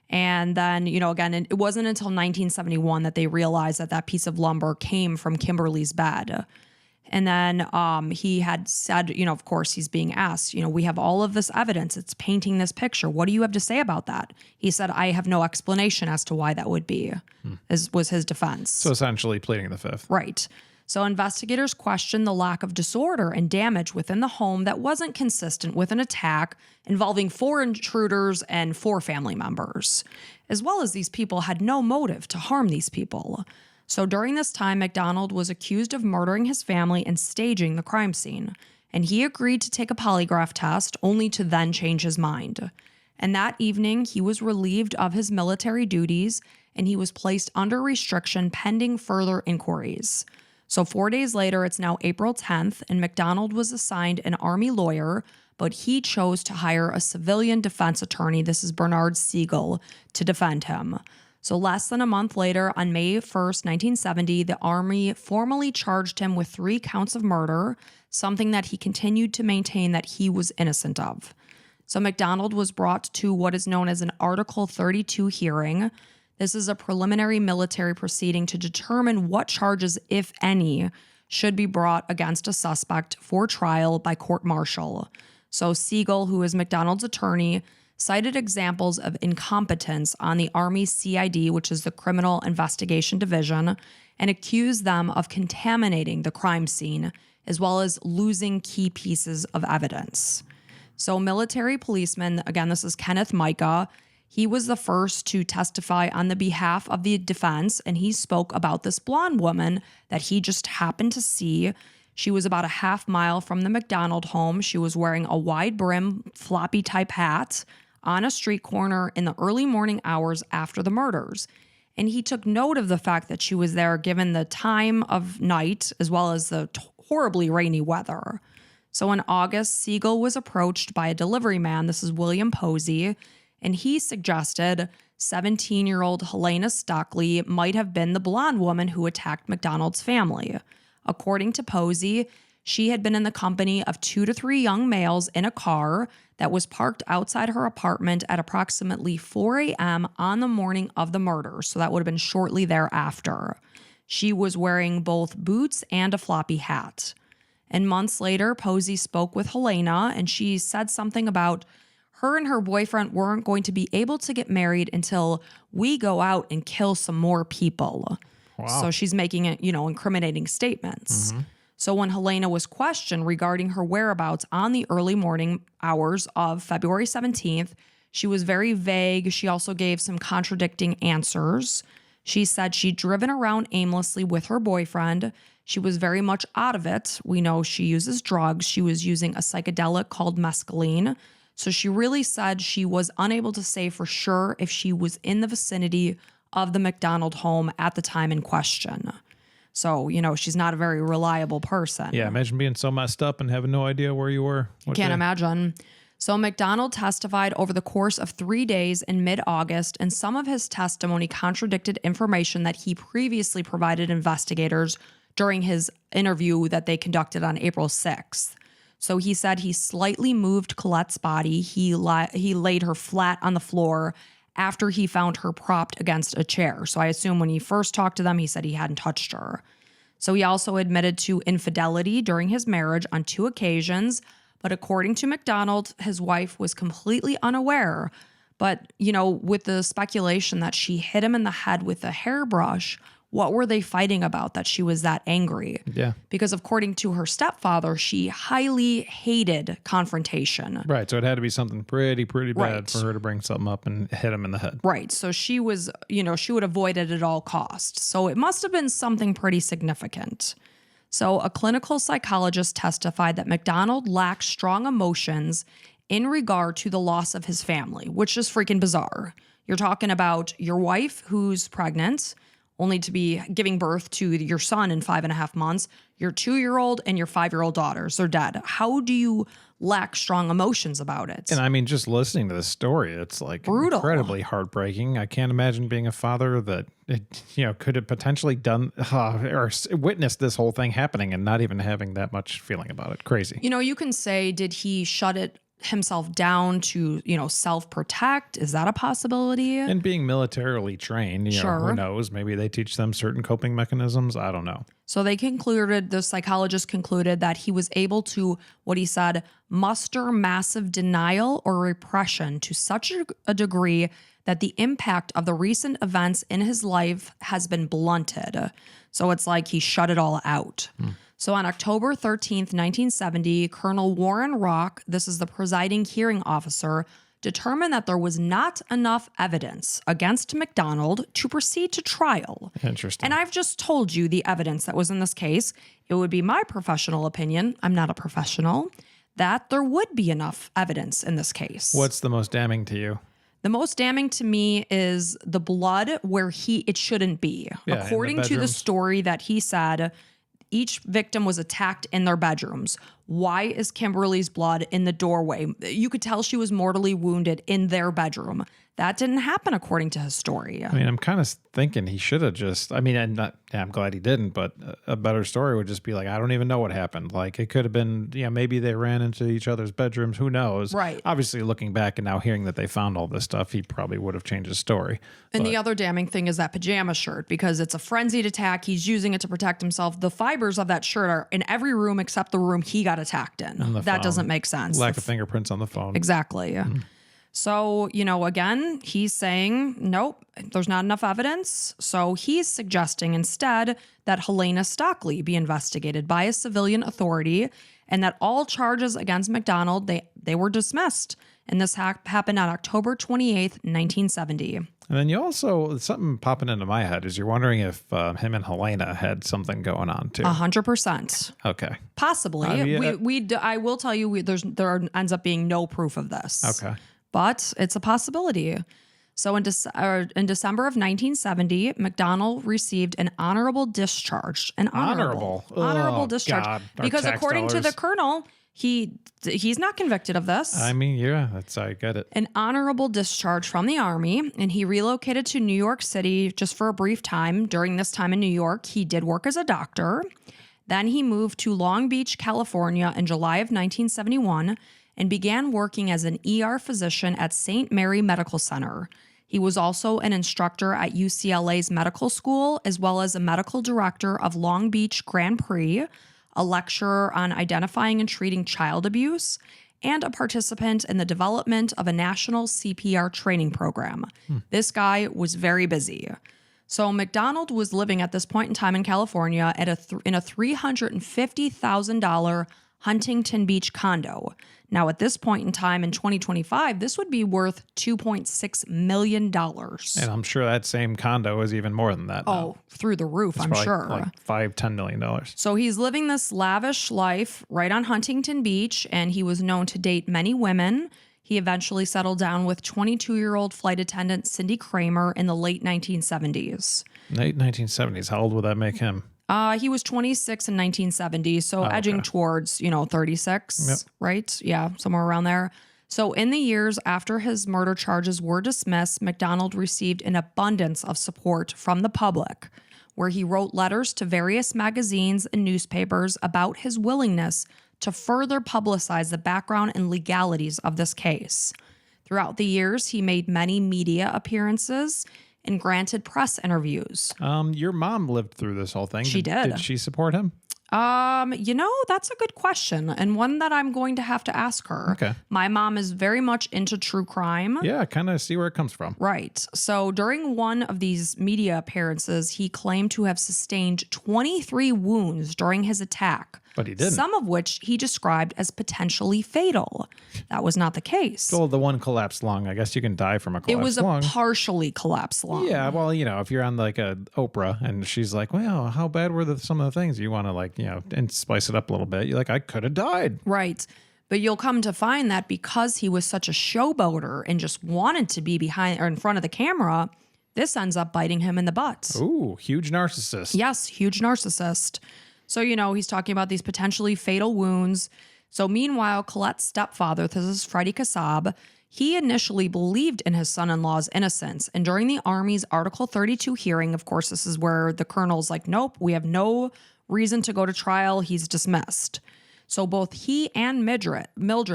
And then, again, it wasn't until 1971 that they realized that that piece of lumber came from Kimberly's bed. And then he had said, of course, he's being asked, we have all of this evidence. It's painting this picture. What do you have to say about that? He said, I have no explanation as to why that would be, was his defense. So essentially pleading the fifth. Right. So investigators questioned the lack of disorder and damage within the home that wasn't consistent with an attack involving 4 intruders and 4 family members, as well as these people had no motive to harm these people. So during this time, MacDonald was accused of murdering his family and staging the crime scene, and he agreed to take a polygraph test only to then change his mind. And that evening, he was relieved of his military duties, and he was placed under restriction pending further inquiries. So 4 days later, it's now April 10th, and MacDonald was assigned an Army lawyer, but he chose to hire a civilian defense attorney, this is Bernard Siegel, to defend him. So less than a month later, on May 1st, 1970, the Army formally charged him with 3 counts of murder, something that he continued to maintain that he was innocent of. So MacDonald was brought to what is known as an Article 32 hearing. This is a preliminary military proceeding to determine what charges, if any, should be brought against a suspect for trial by court-martial. So Siegel, who is MacDonald's attorney, cited examples of incompetence on the Army CID, which is the Criminal Investigation Division, and accused them of contaminating the crime scene, as well as losing key pieces of evidence. So military policeman, again, this is Kenneth Micah, he was the first to testify on the behalf of the defense, and he spoke about this blonde woman that he just happened to see. She was about a half mile from the MacDonald home. She was wearing a wide brim, floppy type hat on a street corner in the early morning hours after the murders. And he took note of the fact that she was there given the time of night as well as the horribly rainy weather. So in August, Siegel was approached by a delivery man, this is William Posey, and he suggested 17-year-old Helena Stockley might have been the blonde woman who attacked MacDonald's family. According to Posey, she had been in the company of 2 to 3 young males in a car that was parked outside her apartment at approximately 4 a.m. on the morning of the murder, so that would have been shortly thereafter. She was wearing both boots and a floppy hat. And months later, Posey spoke with Helena, and she said something about her and her boyfriend weren't going to be able to get married until we go out and kill some more people. Wow. So she's making it, incriminating statements. So when Helena was questioned regarding her whereabouts on the early morning hours of February 17th, she was very vague. She also gave some contradicting answers. She said she'd driven around aimlessly with her boyfriend. She was very much out of it. We know she uses drugs. She was using a psychedelic called mescaline. So she really said she was unable to say for sure if she was in the vicinity of the MacDonald home at the time in question. So, she's not a very reliable person. Yeah, imagine being so messed up and having no idea where you were. Can't imagine. So MacDonald testified over the course of 3 days in mid-August, and some of his testimony contradicted information that he previously provided investigators during his interview that they conducted on April 6th. So he said he slightly moved Colette's body. He laid her flat on the floor after he found her propped against a chair. So I assume when he first talked to them, he said he hadn't touched her. So he also admitted to infidelity during his marriage on 2 occasions. But according to MacDonald, his wife was completely unaware. But, with the speculation that she hit him in the head with a hairbrush, what were they fighting about that she was that angry? Yeah. Because according to her stepfather, she highly hated confrontation. Right. So it had to be something pretty bad for her to bring something up and hit him in the head. Right. So she was, she would avoid it at all costs. So it must have been something pretty significant. So a clinical psychologist testified that MacDonald lacked strong emotions in regard to the loss of his family, which is freaking bizarre. You're talking about your wife who's pregnant, only to be giving birth to your son in 5.5 months, your 2-year-old and your 5-year-old daughters are dead. How do you lack strong emotions about it? And I mean, just listening to this story, it's like brutal, incredibly heartbreaking. I can't imagine being a father that, could have potentially done or witnessed this whole thing happening and not even having that much feeling about it. Crazy. You can say, did he shut it himself down to, self-protect? Is that a possibility? And being militarily trained, sure. Who knows? Maybe they teach them certain coping mechanisms. I don't know. So the psychologist concluded that he was able to, what he said, muster massive denial or repression to such a degree that the impact of the recent events in his life has been blunted. So it's like he shut it all out. So on October 13th, 1970, Colonel Warren Rock, this is the presiding hearing officer, determined that there was not enough evidence against MacDonald to proceed to trial. Interesting. And I've just told you the evidence that was in this case. It would be my professional opinion, I'm not a professional, that there would be enough evidence in this case. What's the most damning to you? The most damning to me is the blood where it shouldn't be. Yeah, according to the story that he said, each victim was attacked in their bedrooms. Why is Kimberly's blood in the doorway? You could tell she was mortally wounded in their bedroom. That didn't happen according to his story. I mean, I'm kind of thinking he should have just, I'm glad he didn't, but a better story would just be like, I don't even know what happened. Like it could have been, maybe they ran into each other's bedrooms. Who knows? Right. Obviously looking back and now hearing that they found all this stuff, he probably would have changed his story. And the other damning thing is that pajama shirt, because it's a frenzied attack. He's using it to protect himself. The fibers of that shirt are in every room except the room he got attacked in. That doesn't make sense. Lack of fingerprints on the phone. Exactly. So, again, he's saying, nope, there's not enough evidence. So he's suggesting instead that Helena Stockley be investigated by a civilian authority and that all charges against MacDonald, they were dismissed. And this happened on October 28th, 1970. And then you also, something popping into my head is you're wondering if him and Helena had something going on too. 100%. Okay. Possibly. I will tell you, there ends up being no proof of this. Okay. But it's a possibility. So in December of 1970, MacDonald received an honorable discharge. Honorable discharge. God, because according to the colonel, he's not convicted of this. I mean, yeah, I get it. An honorable discharge from the Army, and he relocated to New York City just for a brief time. During this time in New York, he did work as a doctor. Then he moved to Long Beach, California in July of 1971 and began working as an ER physician at St. Mary Medical Center. He was also an instructor at UCLA's medical school, as well as a medical director of Long Beach Grand Prix, a lecturer on identifying and treating child abuse, and a participant in the development of a national CPR training program. This guy was very busy. So MacDonald was living at this point in time in California at in a $350,000 Huntington Beach condo. Now, at this point in time in 2025, this would be worth $2.6 million. And I'm sure that same condo is even more than that. Oh, through the roof, I'm sure. Like $5-10 million. So he's living this lavish life right on Huntington Beach, and he was known to date many women. He eventually settled down with 22-year-old flight attendant Cindy Kramer in the late 1970s. Late 1970s. How old would that make him? He was 26 in 1970, so edging towards, 36, right? Yeah, somewhere around there. So in the years after his murder charges were dismissed, MacDonald received an abundance of support from the public, where he wrote letters to various magazines and newspapers about his willingness to further publicize the background and legalities of this case. Throughout the years, he made many media appearances and granted press interviews. Your mom lived through this whole thing. She did. Did she support him? That's a good question, and one that I'm going to have to ask her. Okay. My mom is very much into true crime. Yeah, kind of see where it comes from. Right. So during one of these media appearances, he claimed to have sustained 23 wounds during his attack. But he didn't. Some of which he described as potentially fatal. That was not the case. Well, the one collapsed lung. I guess you can die from a collapsed It lung. was a partially collapsed lung. Yeah, well, if you're on like a Oprah and she's like, well, how bad were some of the things you want to and spice it up a little bit? You're like, I could have died. Right. But you'll come to find that because he was such a showboater and just wanted to be behind or in front of the camera, this ends up biting him in the butt. Ooh, huge narcissist. Yes, huge narcissist. So, he's talking about these potentially fatal wounds. So meanwhile, Colette's stepfather, this is Freddie Kassab, he initially believed in his son-in-law's innocence. And during the Army's Article 32 hearing, of course, this is where the colonel's like, nope, we have no reason to go to trial. He's dismissed. So both he and Mildred,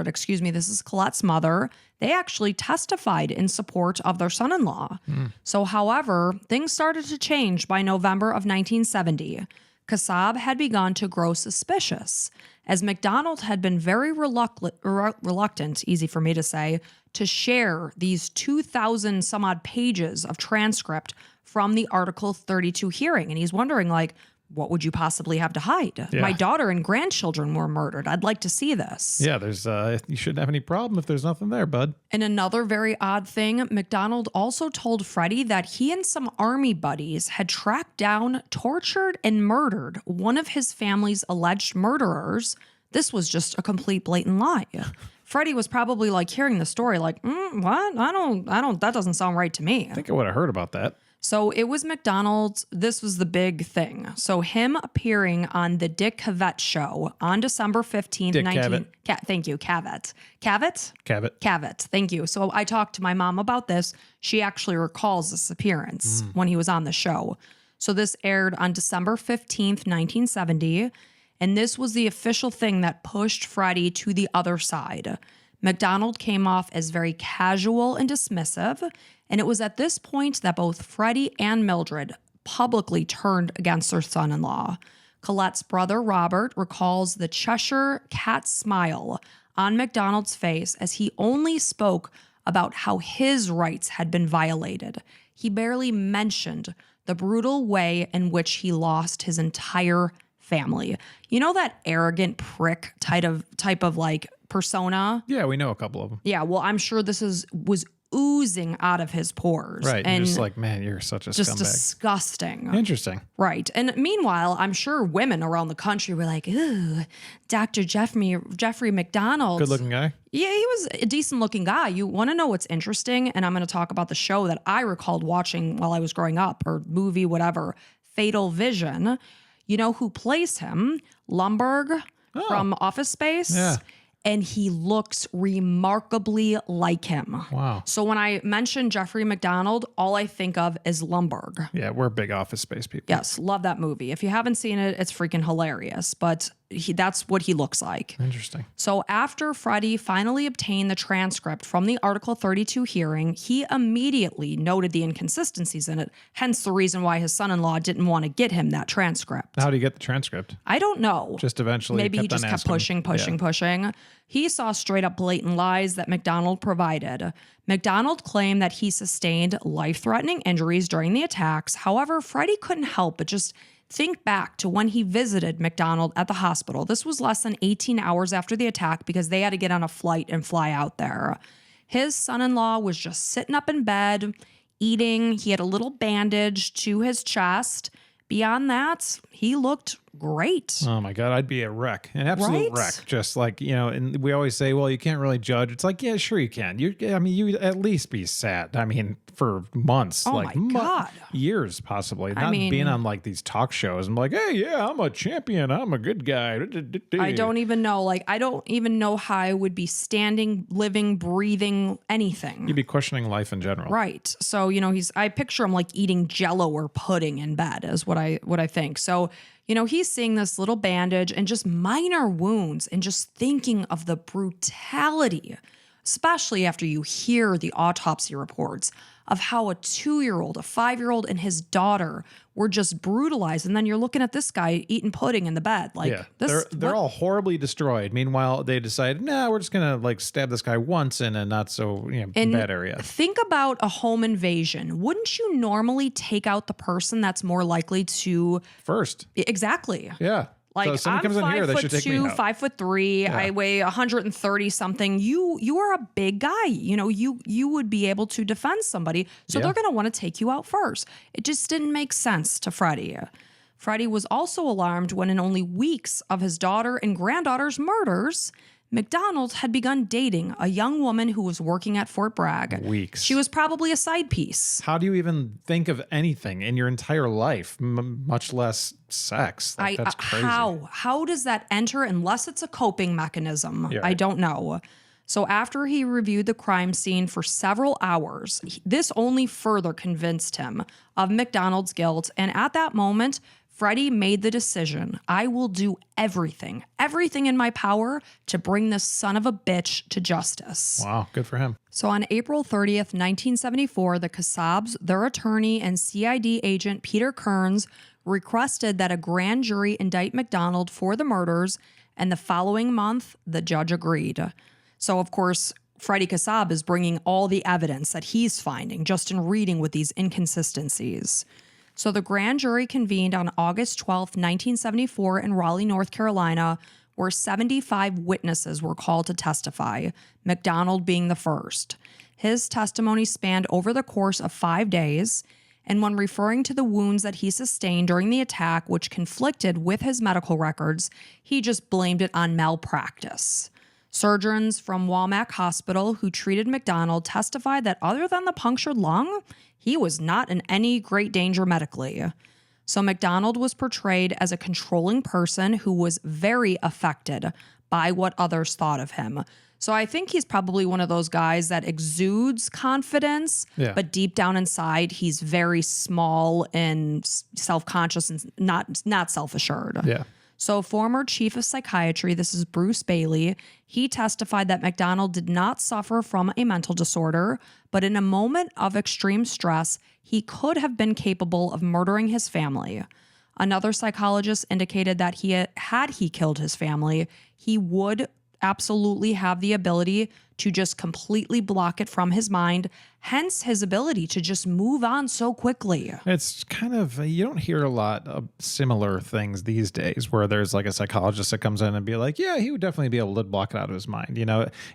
this is Colette's mother, they actually testified in support of their son-in-law. So, however, things started to change by November of 1970. Kassab had begun to grow suspicious, as MacDonald had been very reluctant, easy for me to say, to share these 2,000 some odd pages of transcript from the Article 32 hearing. And he's wondering, what would you possibly have to hide? Yeah. My daughter and grandchildren were murdered. I'd like to see this. Yeah, there's you shouldn't have any problem if there's nothing there, bud. And another very odd thing, MacDonald also told Freddie that he and some Army buddies had tracked down, tortured, and murdered one of his family's alleged murderers. This was just a complete blatant lie. Freddie was probably hearing the story what? That doesn't sound right to me. I think I would have heard about that. So it was MacDonald's, this was the big thing. So him appearing on the Dick Cavett show on December 15th, thank you, Cavett. Thank you. So I talked to my mom about this. She actually recalls this appearance when he was on the show. So this aired on December 15th, 1970. And this was the official thing that pushed Freddie to the other side. MacDonald came off as very casual and dismissive, and it was at this point that both Freddie and Mildred publicly turned against their son-in-law. Colette's brother, Robert, recalls the Cheshire cat smile on MacDonald's face as he only spoke about how his rights had been violated. He barely mentioned the brutal way in which he lost his entire family. You know that arrogant prick type of persona? Yeah, we know a couple of them. Yeah, well, I'm sure this was oozing out of his pores. Right, and just man, you're such a just scumbag. Disgusting. Interesting. Right, and meanwhile, I'm sure women around the country were like, ooh, Dr. Jeffrey MacDonald. Good-looking guy? Yeah, he was a decent-looking guy. You want to know what's interesting? And I'm going to talk about the show that I recalled watching while I was growing up, or movie, whatever, Fatal Vision. You know who plays him? Lumbergh from Office Space. Yeah. And he looks remarkably like him. Wow. So when I mention Jeffrey MacDonald, all I think of is Lumbergh. Yeah, we're big Office Space people. Yes, love that movie. If you haven't seen it, it's freaking hilarious. But that's what he looks like. Interesting. So after Freddie finally obtained the transcript from the Article 32 hearing, he immediately noted the inconsistencies in it, hence the reason why his son-in-law didn't want to get him that transcript. How do you get the transcript? I don't know. Just eventually Maybe he just kept pushing. He saw straight up blatant lies that MacDonald provided. MacDonald claimed that he sustained life-threatening injuries during the attacks. However, Freddie couldn't help but just think back to when he visited MacDonald at the hospital. This was less than 18 hours after the attack because they had to get on a flight and fly out there. His son-in-law was just sitting up in bed, eating. He had a little bandage to his chest. Beyond that, he looked great. Oh my God, I'd be a wreck, an absolute wreck. Just like, and we always say, well, you can't really judge. It's like, yeah, sure you can. You at least be sad. I mean, for months, oh my God, years possibly. Not being on like these talk shows. I'm like, hey, yeah, I'm a champion. I'm a good guy. I don't even know. Like, I don't even know how I would be standing, living, breathing, anything. You'd be questioning life in general, right? So I picture him like eating Jello or pudding in bed is what I think. So. He's seeing this little bandage and just minor wounds and just thinking of the brutality, especially after you hear the autopsy reports of how a 2-year-old, a 5-year-old, and his daughter were just brutalized. And then you're looking at this guy eating pudding in the bed. Like, yeah, they're all horribly destroyed. Meanwhile, they decided, we're just going to like stab this guy once in a not so bad area. Think about a home invasion. Wouldn't you normally take out the person that's more likely to first? Exactly. Yeah. Like, so if someone comes in here, they should take me out. 5'3", yeah. I weigh 130 something. You are a big guy. You would be able to defend somebody. So they're going to want to take you out first. It just didn't make sense to Freddie. Freddie was also alarmed when in only weeks of his daughter and granddaughter's murders, MacDonald had begun dating a young woman who was working at Fort Bragg. Weeks. She was probably a side piece. How do you even think of anything in your entire life, much less sex? Like, that's crazy. How does that enter unless it's a coping mechanism? Right. I don't know. So after he reviewed the crime scene for several hours, this only further convinced him of MacDonald's guilt. And at that moment, Freddie made the decision, I will do everything in my power to bring this son of a bitch to justice. Wow, good for him. So on April 30th, 1974, the Kassabs, their attorney, and CID agent Peter Kearns requested that a grand jury indict MacDonald for the murders, and the following month, the judge agreed. So, of course, Freddie Kassab is bringing all the evidence that he's finding just in reading with these inconsistencies. So the grand jury convened on August 12th, 1974 in Raleigh, North Carolina, where 75 witnesses were called to testify, MacDonald being the first. His testimony spanned over the course of 5 days, and when referring to the wounds that he sustained during the attack, which conflicted with his medical records, he just blamed it on malpractice. Surgeons from Walmack Hospital who treated MacDonald testified that other than the punctured lung, he was not in any great danger medically. So MacDonald was portrayed as a controlling person who was very affected by what others thought of him. So I think he's probably one of those guys that exudes confidence, but deep down inside, he's very small and self-conscious and not self-assured. Yeah. So former chief of psychiatry, this is Bruce Bailey, he testified that MacDonald did not suffer from a mental disorder, but in a moment of extreme stress, he could have been capable of murdering his family. Another psychologist indicated that had he killed his family, he would absolutely have the ability to just completely block it from his mind, hence his ability to just move on so quickly. It's kind of, you don't hear a lot of similar things these days where there's like a psychologist that comes in and be like, yeah, he would definitely be able to block it out of his mind.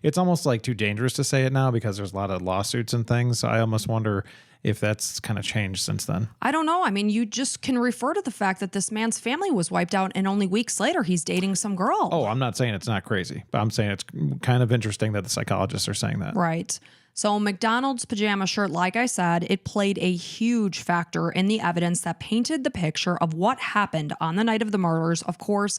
It's almost like too dangerous to say it now because there's a lot of lawsuits and things. So I almost wonder if that's kind of changed since then. I don't know. I mean, you just can refer to the fact that this man's family was wiped out and only weeks later he's dating some girl. Oh, I'm not saying it's not crazy, but I'm saying it's kind of interesting that the psychologists are saying that. Right. So MacDonald's pajama shirt, like I said, it played a huge factor in the evidence that painted the picture of what happened on the night of the murders, of course,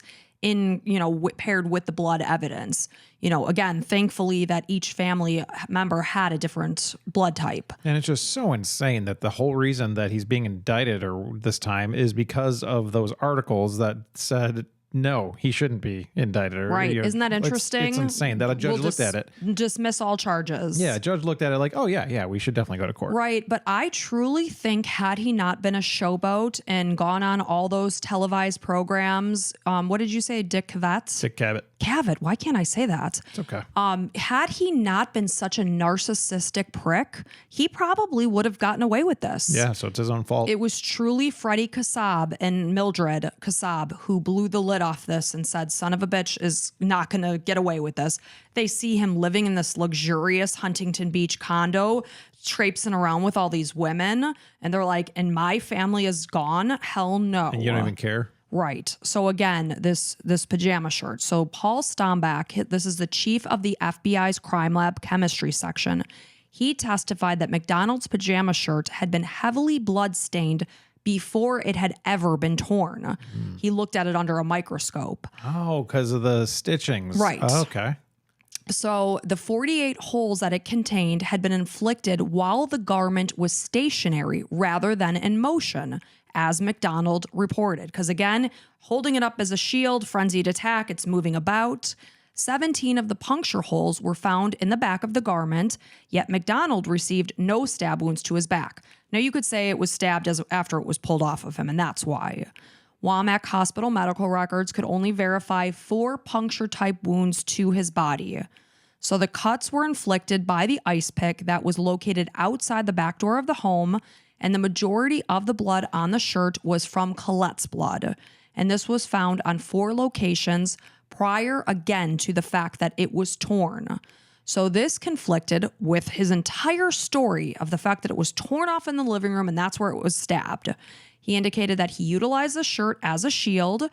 paired with the blood evidence. Again, thankfully that each family member had a different blood type. And it's just so insane that the whole reason that he's being indicted or this time is because of those articles that said no, he shouldn't be indicted. Right. Isn't that interesting? It's insane that a judge looked at it. Dismiss all charges. Yeah, a judge looked at it like, oh, yeah, we should definitely go to court. Right. But I truly think had he not been a showboat and gone on all those televised programs, what did you say, Dick Cavett? Dick Cavett. Cavett. Why can't I say that? It's okay. Had he not been such a narcissistic prick, he probably would have gotten away with this. Yeah, so it's his own fault. It was truly Freddie Kassab and Mildred Kassab who blew the lid off this and said, son of a bitch is not going to get away with this. They see him living in this luxurious Huntington Beach condo, traipsing around with all these women. And they're like, and my family is gone? Hell no. And you don't even care? Right. So again, this pajama shirt. So Paul Stombach, this is the chief of the FBI's crime lab chemistry section. He testified that MacDonald's pajama shirt had been heavily bloodstained before it had ever been torn. He looked at it under a microscope. Oh, because of the stitchings. Right. Oh, okay. So the 48 holes that it contained had been inflicted while the garment was stationary rather than in motion, as MacDonald reported. Because again, holding it up as a shield, frenzied attack, it's moving about. 17 of the puncture holes were found in the back of the garment, yet MacDonald received no stab wounds to his back. Now, you could say it was stabbed after it was pulled off of him, and that's why. Wamak Hospital medical records could only verify 4 puncture-type wounds to his body. So the cuts were inflicted by the ice pick that was located outside the back door of the home, and the majority of the blood on the shirt was from Colette's blood. And this was found on 4 locations prior, again, to the fact that it was torn. So this conflicted with his entire story of the fact that it was torn off in the living room and that's where it was stabbed. He indicated that he utilized the shirt as a shield,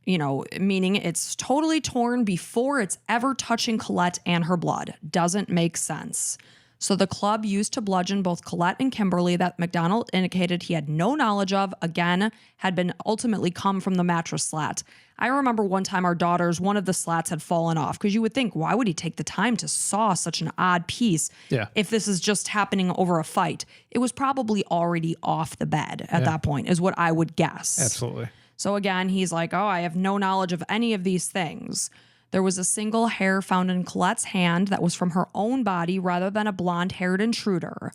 meaning it's totally torn before it's ever touching Colette and her blood. Doesn't make sense. So the club used to bludgeon both Colette and Kimberly that MacDonald indicated he had no knowledge of, again, had been ultimately come from the mattress slat. I remember one time one of the slats had fallen off, because you would think, why would he take the time to saw such an odd piece if this is just happening over a fight? It was probably already off the bed at that point, is what I would guess. Absolutely. So again, he's like, I have no knowledge of any of these things. There was a single hair found in Colette's hand that was from her own body rather than a blonde-haired intruder.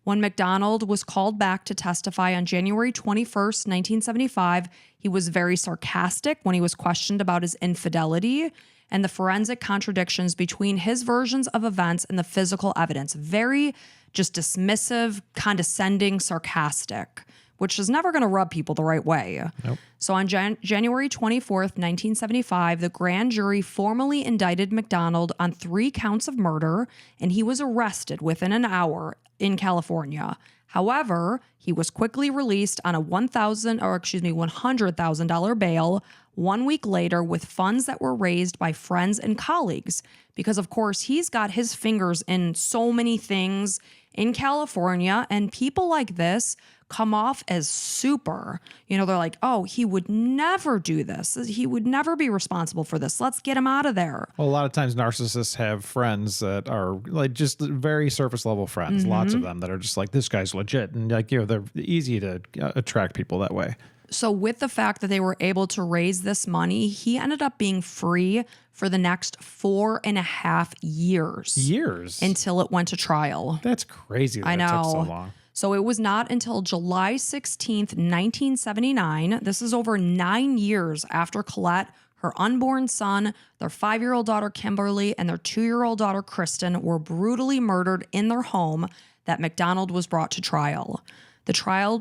When MacDonald was called back to testify on January 21st, 1975, he was very sarcastic when he was questioned about his infidelity and the forensic contradictions between his versions of events and the physical evidence. Very just dismissive, condescending, sarcastic, which is never going to rub people the right way. Nope. So on January 24th, 1975, the grand jury formally indicted MacDonald on 3 counts of murder, and he was arrested within an hour in California. However, he was quickly released on a $100,000 bail 1 week later with funds that were raised by friends and colleagues, because of course he's got his fingers in so many things in California, and people like this come off as super. They're like, he would never do this. He would never be responsible for this. Let's get him out of there. Well, a lot of times narcissists have friends that are like just very surface level friends. Lots of them that are just like, this guy's legit. And they're easy to attract people that way. So with the fact that they were able to raise this money, he ended up being free for the next 4.5 years. Until it went to trial. That's crazy that it took so long. So it was not until July 16th, 1979. This is over 9 years after Colette, her unborn son, their 5-year-old daughter Kimberly, and their 2-year-old daughter Kristen were brutally murdered in their home that MacDonald was brought to trial. The trial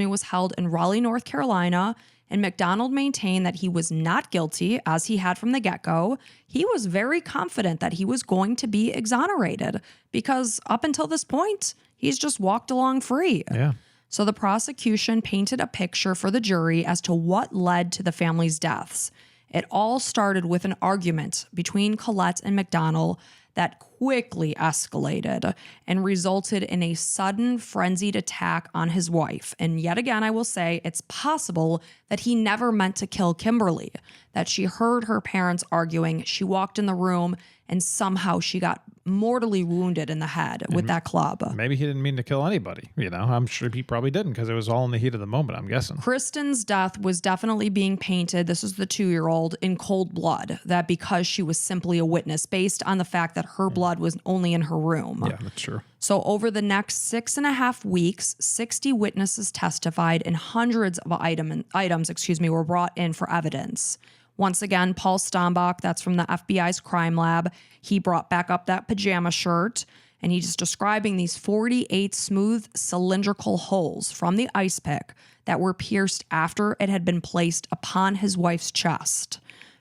was held in Raleigh, North Carolina, and MacDonald maintained that he was not guilty, as he had from the get-go. He was very confident that he was going to be exonerated, because up until this point, he's just walked along free. Yeah. So the prosecution painted a picture for the jury as to what led to the family's deaths. It all started with an argument between Colette and MacDonald that quickly escalated and resulted in a sudden frenzied attack on his wife. And yet again, I will say it's possible that he never meant to kill Kimberly, that she heard her parents arguing, she walked in the room, and somehow she got mortally wounded in the head with that club. Maybe he didn't mean to kill anybody. I'm sure he probably didn't because it was all in the heat of the moment, I'm guessing. Kristen's death was definitely being painted, this is the 2-year-old, in cold blood, that because she was simply a witness based on the fact that her blood was only in her room. Yeah, that's true. So over the next 6.5 weeks, 60 witnesses testified and hundreds of items were brought in for evidence. Once again, Paul Stombach, that's from the FBI's crime lab, he brought back up that pajama shirt, and he's describing these 48 smooth cylindrical holes from the ice pick that were pierced after it had been placed upon his wife's chest.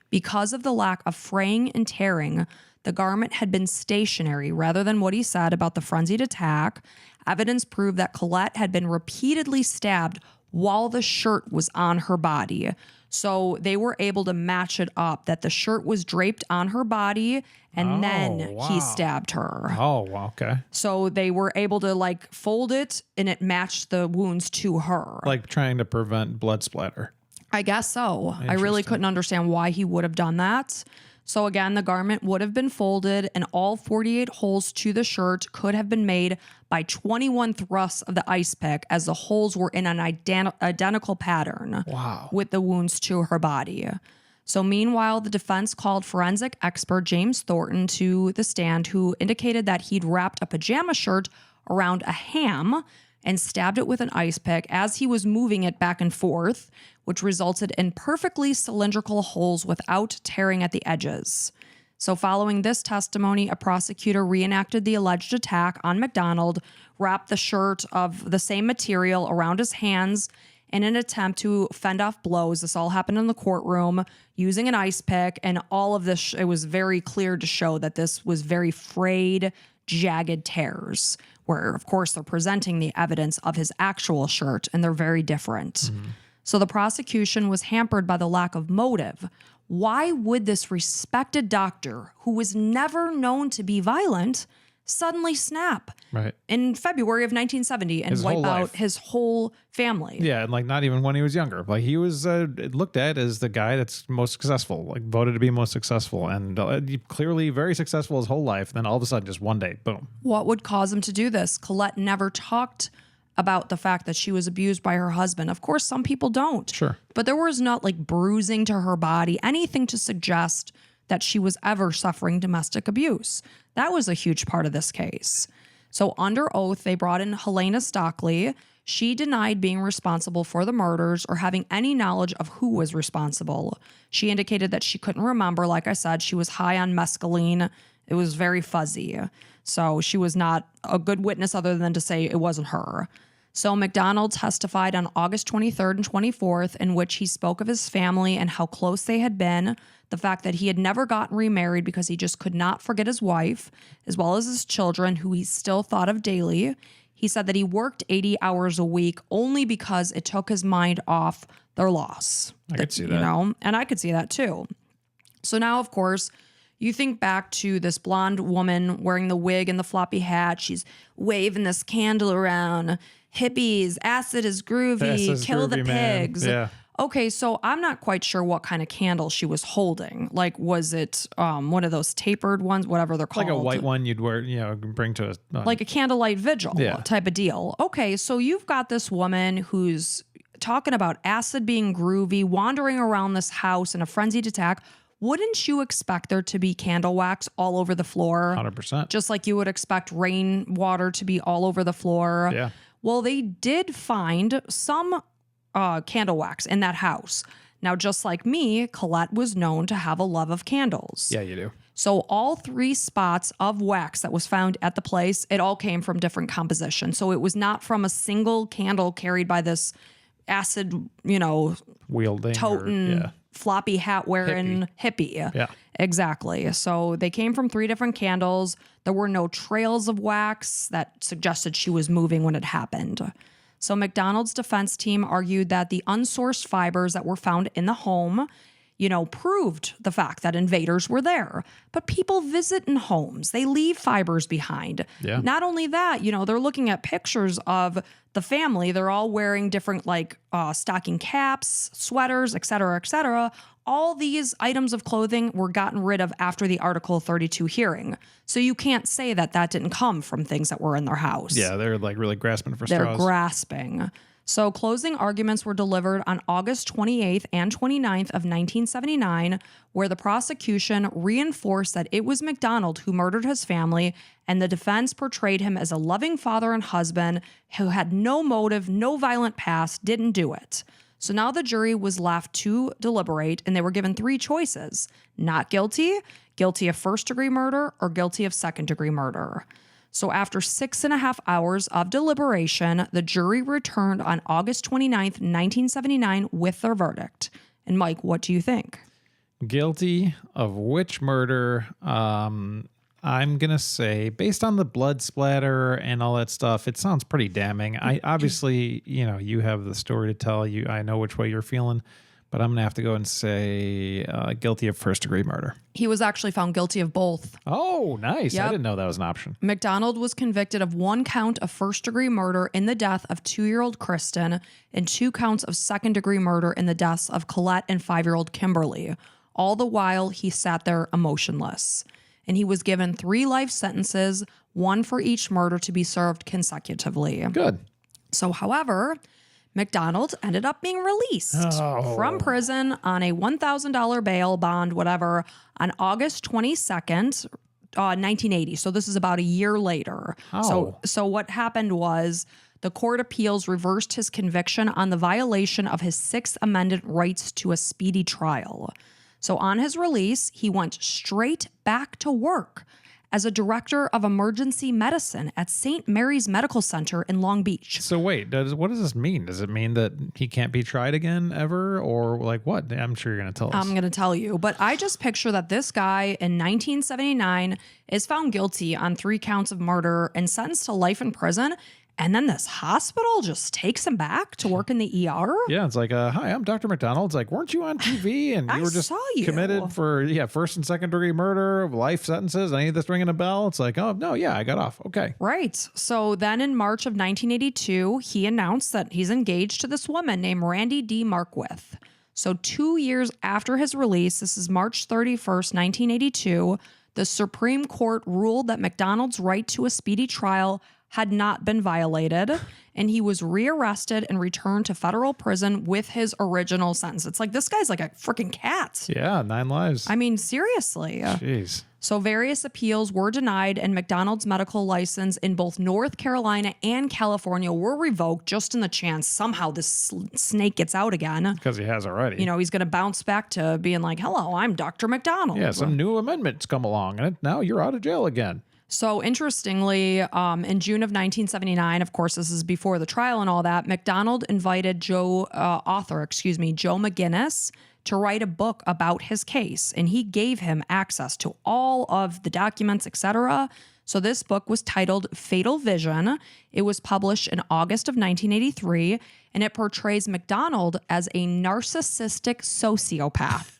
Because of the lack of fraying and tearing, the garment had been stationary rather than what he said about the frenzied attack. Evidence proved that Colette had been repeatedly stabbed while the shirt was on her body. So they were able to match it up that the shirt was draped on her body and then he stabbed her. Oh, wow, okay. So they were able to fold it and it matched the wounds to her. Like trying to prevent blood splatter. I guess so. I really couldn't understand why he would have done that. So again, the garment would have been folded and all 48 holes to the shirt could have been made by 21 thrusts of the ice pick as the holes were in an identical pattern. Wow. With the wounds to her body. So meanwhile, the defense called forensic expert James Thornton to the stand, who indicated that he'd wrapped a pajama shirt around a ham and stabbed it with an ice pick as he was moving it back and forth, which resulted in perfectly cylindrical holes without tearing at the edges. So following this testimony, a prosecutor reenacted the alleged attack on MacDonald, wrapped the shirt of the same material around his hands in an attempt to fend off blows. This all happened in the courtroom using an ice pick, and all of this, it was very clear to show that this was very frayed, jagged tears, where, of course, they're presenting the evidence of his actual shirt, and they're very different. Mm-hmm. So the prosecution was hampered by the lack of motive. Why would this respected doctor, who was never known to be violent, suddenly snap in February of 1970 and wipe out his whole family? Yeah, and not even when he was younger. He was looked at as the guy that's most successful, voted to be most successful, and clearly very successful his whole life. Then all of a sudden, just one day, boom. What would cause him to do this? Colette never talked about the fact that she was abused by her husband. Of course, some people don't. Sure. But there was not bruising to her body, anything to suggest that she was ever suffering domestic abuse. That was a huge part of this case. So under oath, they brought in Helena Stockley. She denied being responsible for the murders or having any knowledge of who was responsible. She indicated that she couldn't remember. Like I said, she was high on mescaline. It was very fuzzy. So she was not a good witness other than to say it wasn't her. So MacDonald testified on August 23rd and 24th, in which he spoke of his family and how close they had been, the fact that he had never gotten remarried because he just could not forget his wife, as well as his children, who he still thought of daily. He said that he worked 80 hours a week only because it took his mind off their loss. I could see that. And I could see that too. So now, of course, you think back to this blonde woman wearing the wig and the floppy hat. She's waving this candle around. Hippies, acid is groovy, kill the pigs. Yeah. Okay, so I'm not quite sure what kind of candle she was holding. Was it one of those tapered ones, whatever they're called? Like a white one you'd wear, bring to a... like a candlelight vigil type of deal. Okay, so you've got this woman who's talking about acid being groovy, wandering around this house in a frenzied attack. Wouldn't you expect there to be candle wax all over the floor? 100%. Just like you would expect rainwater to be all over the floor. Yeah. Well, they did find some candle wax in that house. Now, just like me, Colette was known to have a love of candles. Yeah, you do. So all 3 spots of wax that was found at the place, it all came from different compositions. So it was not from a single candle carried by this acid, wielding, toting, floppy hat wearing hippie. Yeah. Exactly. So they came from 3 different candles. There were no trails of wax that suggested she was moving when it happened. So MacDonald's defense team argued that the unsourced fibers that were found in the home proved the fact that invaders were there. But people visit in homes. They leave fibers behind. Yeah. Not only that, they're looking at pictures of the family. They're all wearing different stocking caps, sweaters, et cetera, et cetera. All these items of clothing were gotten rid of after the Article 32 hearing. So you can't say that didn't come from things that were in their house. Yeah, they're like really grasping for They're straws. grasping. So closing arguments were delivered on August 28th and 29th of 1979, where the prosecution reinforced that it was MacDonald who murdered his family, and the defense portrayed him as a loving father and husband who had no motive, no violent past, didn't do it. So now the jury was left to deliberate, and they were given 3 choices: not guilty, guilty of first-degree murder, or guilty of second-degree murder. So after 6.5 hours of deliberation, the jury returned on August 29th, 1979 with their verdict. And Mike, what do you think? Guilty of which murder? I'm going to say, based on the blood splatter and all that stuff, it sounds pretty damning. I obviously, you have the story to tell. I know which way you're feeling, but I'm going to have to go and say guilty of first-degree murder. He was actually found guilty of both. Oh, nice. Yep. I didn't know that was an option. MacDonald was convicted of 1 count of first-degree murder in the death of 2-year-old Kristen and 2 counts of second-degree murder in the deaths of Colette and 5-year-old Kimberly. All the while, he sat there emotionless. And he was given 3 life sentences, 1 for each murder to be served consecutively. Good. So, however, MacDonald ended up being released from prison on a $1,000 bail bond, whatever, on August 22nd, 1980. So this is about a year later. So what happened was the Court of Appeals reversed his conviction on the violation of his 6th Amendment rights to a speedy trial. So on his release, he went straight back to work as a director of emergency medicine at St. Mary's Medical Center in Long Beach. So wait, what does this mean? Does it mean that he can't be tried again ever? Or like what? I'm sure you're going to tell us. I'm going to tell you. But I just picture that this guy in 1979 is found guilty on 3 counts of murder and sentenced to life in prison. And then this hospital just takes him back to work in the ER? Yeah, it's like, hi, I'm Dr. MacDonald. It's like, weren't you on TV and you were just committed for first and second degree murder, life sentences, any of this ringing a bell? It's like, oh, no, yeah, I got off. Okay. Right. So then in March of 1982, he announced that he's engaged to this woman named Randy D. Markwith. So 2 years after his release, this is March 31st, 1982, the Supreme Court ruled that MacDonald's right to a speedy trial had not been violated, and he was rearrested and returned to federal prison with his original sentence. It's like, this guy's like a freaking cat. Yeah, 9 lives. I mean, seriously. Jeez. So various appeals were denied, and MacDonald's medical license in both North Carolina and California were revoked just in the chance somehow this snake gets out again. Because he has already. He's going to bounce back to being like, hello, I'm Dr. MacDonald. Yeah, some new amendments come along, and now you're out of jail again. So interestingly, in June of 1979, of course, this is before the trial and all that, MacDonald invited Joe McGinnis to write a book about his case, and he gave him access to all of the documents, etc. So this book was titled Fatal Vision. It was published in August of 1983, and it portrays MacDonald as a narcissistic sociopath.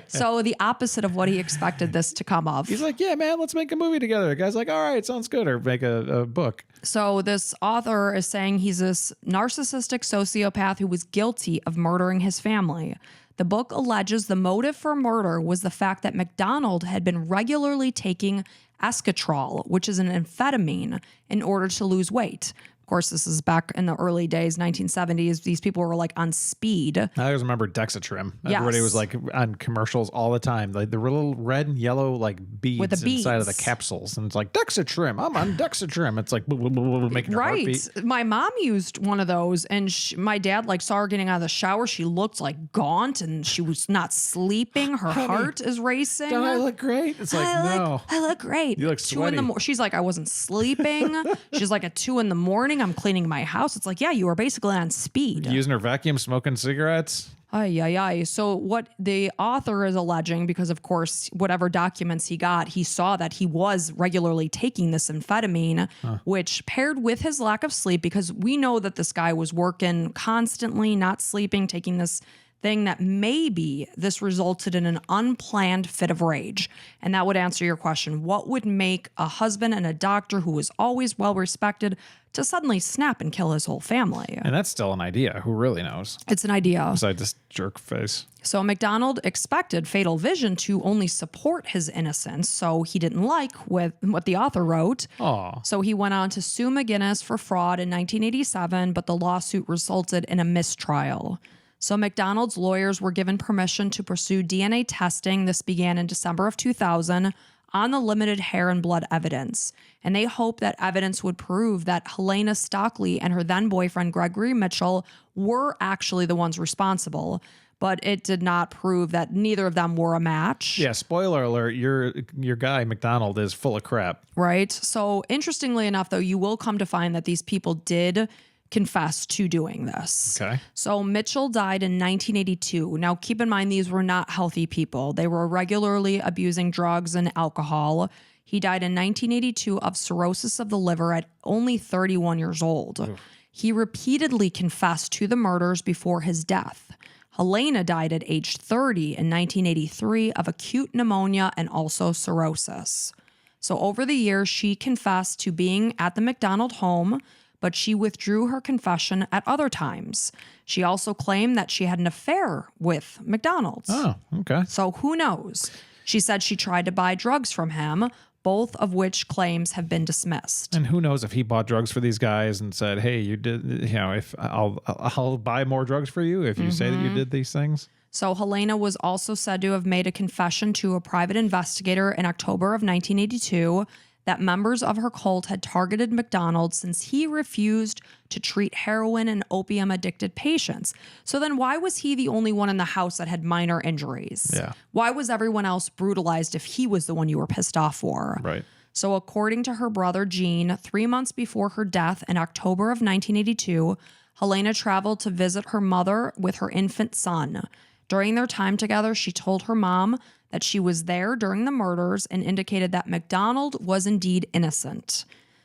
So the opposite of what he expected this to come of. He's like, yeah, man, let's make a movie together. The guy's like, all right, sounds good. Or make a book. So this author is saying he's this narcissistic sociopath who was guilty of murdering his family. The book alleges the motive for murder was the fact that MacDonald had been regularly taking esketrol, which is an amphetamine, in order to lose weight. Of course, this is back in the early days, 1970s. These people were like on speed. I always remember Dexatrim. Yes. Everybody was like on commercials all the time. Like the little red and yellow like beads, with the beads inside of the capsules. And it's like, Dexatrim, I'm on Dexatrim. It's like making your heart beat. My mom used one of those, and my dad saw her getting out of the shower. She looked like gaunt, and she was not sleeping. Her heart is racing. Don't I look great? It's like, no. I look great. You look sweaty. She's like, I wasn't sleeping. She's like, at 2 a.m, I'm cleaning my house. It's like, yeah, you were basically on speed. Using her vacuum, smoking cigarettes. Ay. So what the author is alleging, because of course, whatever documents he got, he saw that he was regularly taking this amphetamine, which paired with his lack of sleep, because we know that this guy was working constantly, not sleeping, taking this thing that maybe this resulted in an unplanned fit of rage. And that would answer your question. What would make a husband and a doctor who was always well respected to suddenly snap and kill his whole family? And that's still an idea. Who really knows? It's an idea. Besides this jerk face. So MacDonald expected Fatal Vision to only support his innocence, so he didn't like what the author wrote. Aw. So he went on to sue McGinnis for fraud in 1987, but the lawsuit resulted in a mistrial. So MacDonald's lawyers were given permission to pursue DNA testing. This began in December of 2000 on the limited hair and blood evidence. And they hoped that evidence would prove that Helena Stockley and her then boyfriend Gregory Mitchell were actually the ones responsible. But it did not prove that neither of them were a match. Yeah, spoiler alert, your guy, MacDonald, is full of crap. Right? So interestingly enough, though, you will come to find that these people did confess to doing this. Okay. So Mitchell died in 1982. Now, keep in mind, these were not healthy people. They were regularly abusing drugs and alcohol. He died in 1982 of cirrhosis of the liver at only 31 years old. Oof. He repeatedly confessed to the murders before his death. Helena died at age 30 in 1983 of acute pneumonia and also cirrhosis. So over the years, she confessed to being at the MacDonald home, but she withdrew her confession at other times. She also claimed that she had an affair with MacDonald's. Oh, okay. So who knows? She said she tried to buy drugs from him, both of which claims have been dismissed. And who knows if he bought drugs for these guys and said, "Hey, you did, if I'll buy more drugs for you if you say that you did these things." So Helena was also said to have made a confession to a private investigator in October of 1982 that members of her cult had targeted MacDonald since he refused to treat heroin and opium-addicted patients. So then why was he the only one in the house that had minor injuries? Yeah. Why was everyone else brutalized if he was the one you were pissed off for? Right. So according to her brother, Gene, 3 months before her death in October of 1982, Helena traveled to visit her mother with her infant son. During their time together, she told her mom that she was there during the murders and indicated that MacDonald was indeed innocent.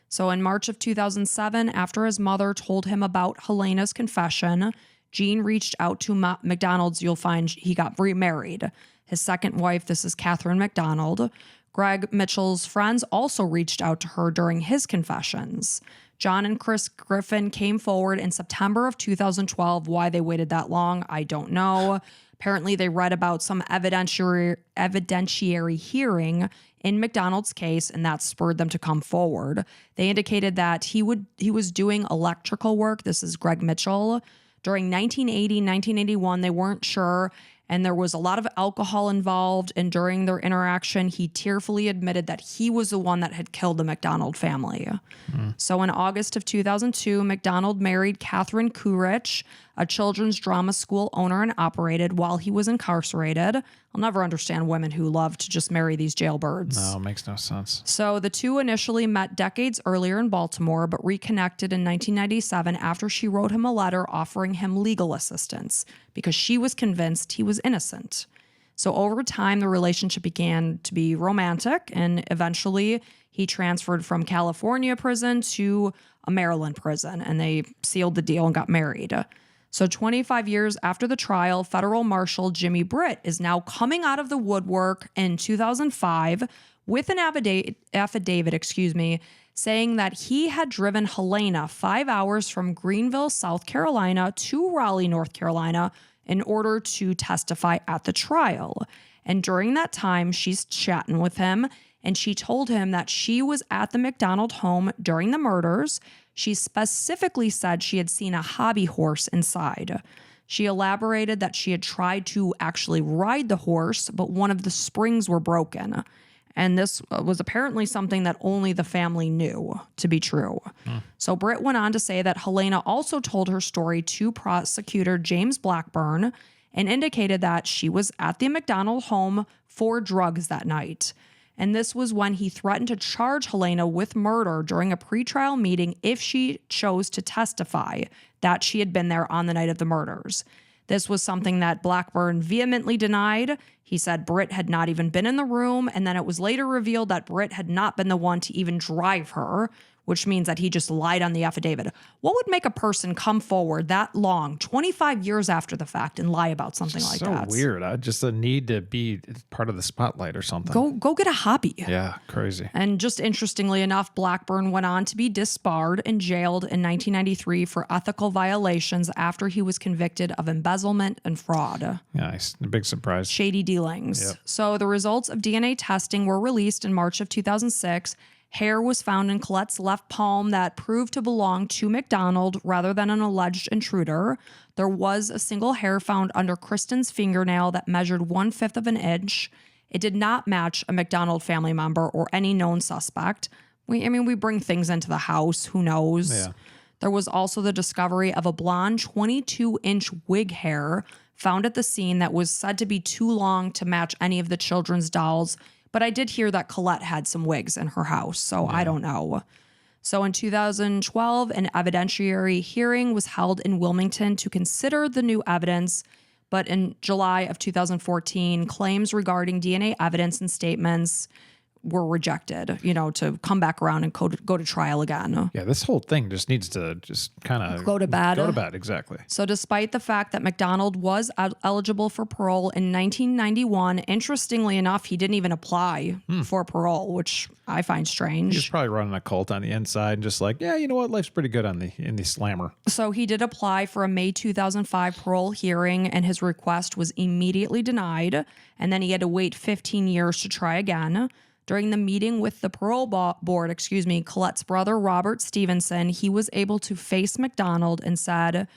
So in March of 2007, after his mother told him about Helena's confession, Gene reached out to MacDonald's. You'll find he got remarried. His second wife, this is Catherine MacDonald. Greg Mitchell's friends also reached out to her during his confessions. John and Chris Griffin came forward in September of 2012. Why they waited that long, I don't know. Apparently, they read about some evidentiary hearing in MacDonald's case, and that spurred them to come forward. They indicated that he was doing electrical work. This is Greg Mitchell. During 1980, 1981, they weren't sure, and there was a lot of alcohol involved. And during their interaction, he tearfully admitted that he was the one that had killed the MacDonald family. So in August of 2002, MacDonald married Catherine Courich, a children's drama school owner and operated while he was incarcerated. I'll never understand women who love to just marry these jailbirds. No, it makes no sense. So the two initially met decades earlier in Baltimore, but reconnected in 1997 after she wrote him a letter offering him legal assistance because she was convinced he was innocent. So over time, the relationship began to be romantic, and eventually he transferred from California prison to a Maryland prison, and they sealed the deal and got married. So 25 years after the trial, federal marshal Jimmy Britt is now coming out of the woodwork in 2005 with an affidavit, saying that he had driven Helena 5 hours from Greenville, South Carolina to Raleigh, North Carolina in order to testify at the trial. And during that time, she's chatting with him, and she told him that she was at the MacDonald home during the murders. She specifically said she had seen a hobby horse inside. She elaborated that she had tried to actually ride the horse, but one of the springs were broken. And this was apparently something that only the family knew to be true. So Britt went on to say that Helena also told her story to prosecutor James Blackburn and indicated that she was at the MacDonald home for drugs that night. And this was when he threatened to charge Helena with murder during a pretrial meeting if she chose to testify that she had been there on the night of the murders. This was something that Blackburn vehemently denied. He said Britt had not even been in the room, and then it was later revealed that Britt had not been the one to even drive her, which means that he just lied on the affidavit. What would make a person come forward that long, 25 years after the fact, and lie about something like that? So weird. Just a need to be part of the spotlight or something. Go get a hobby. Yeah, crazy. And just interestingly enough, Blackburn went on to be disbarred and jailed in 1993 for ethical violations after he was convicted of embezzlement and fraud. Nice. A big surprise. Shady dealings. Yep. So the results of DNA testing were released in March of 2006. Hair was found in Colette's left palm that proved to belong to MacDonald rather than an alleged intruder. There was a single hair found under Kristen's fingernail that measured 1/5 of an inch. It did not match a MacDonald family member or any known suspect. We bring things into the house. Who knows? Yeah. There was also the discovery of a blonde 22-inch wig hair found at the scene that was said to be too long to match any of the children's dolls. But I did hear that Colette had some wigs in her house, so I don't know. So in 2012, an evidentiary hearing was held in Wilmington to consider the new evidence. But in July of 2014, claims regarding DNA evidence and statements were rejected, to come back around and go to trial again. Yeah, this whole thing just needs to just kind of go to bed. Go to bed, exactly. So despite the fact that MacDonald was eligible for parole in 1991, interestingly enough, he didn't even apply for parole, which I find strange. He's probably running a cult on the inside and just like, yeah, you know what? Life's pretty good in the slammer. So he did apply for a May 2005 parole hearing, and his request was immediately denied. And then he had to wait 15 years to try again. During the meeting with the parole board, Colette's brother, Robert Stevenson, he was able to face MacDonald and said,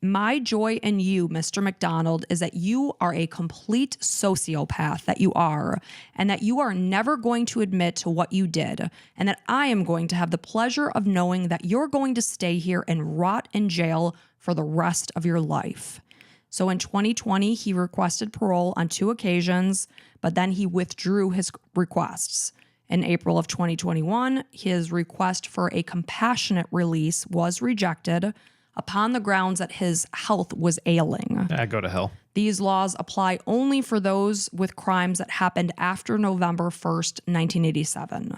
"My joy in you, Mr. MacDonald, is that you are a complete sociopath, that you are, and that you are never going to admit to what you did, and that I am going to have the pleasure of knowing that you're going to stay here and rot in jail for the rest of your life." So in 2020, he requested parole on 2 occasions, but then he withdrew his requests. In April of 2021, his request for a compassionate release was rejected upon the grounds that his health was ailing. Go to hell. These laws apply only for those with crimes that happened after November 1st, 1987.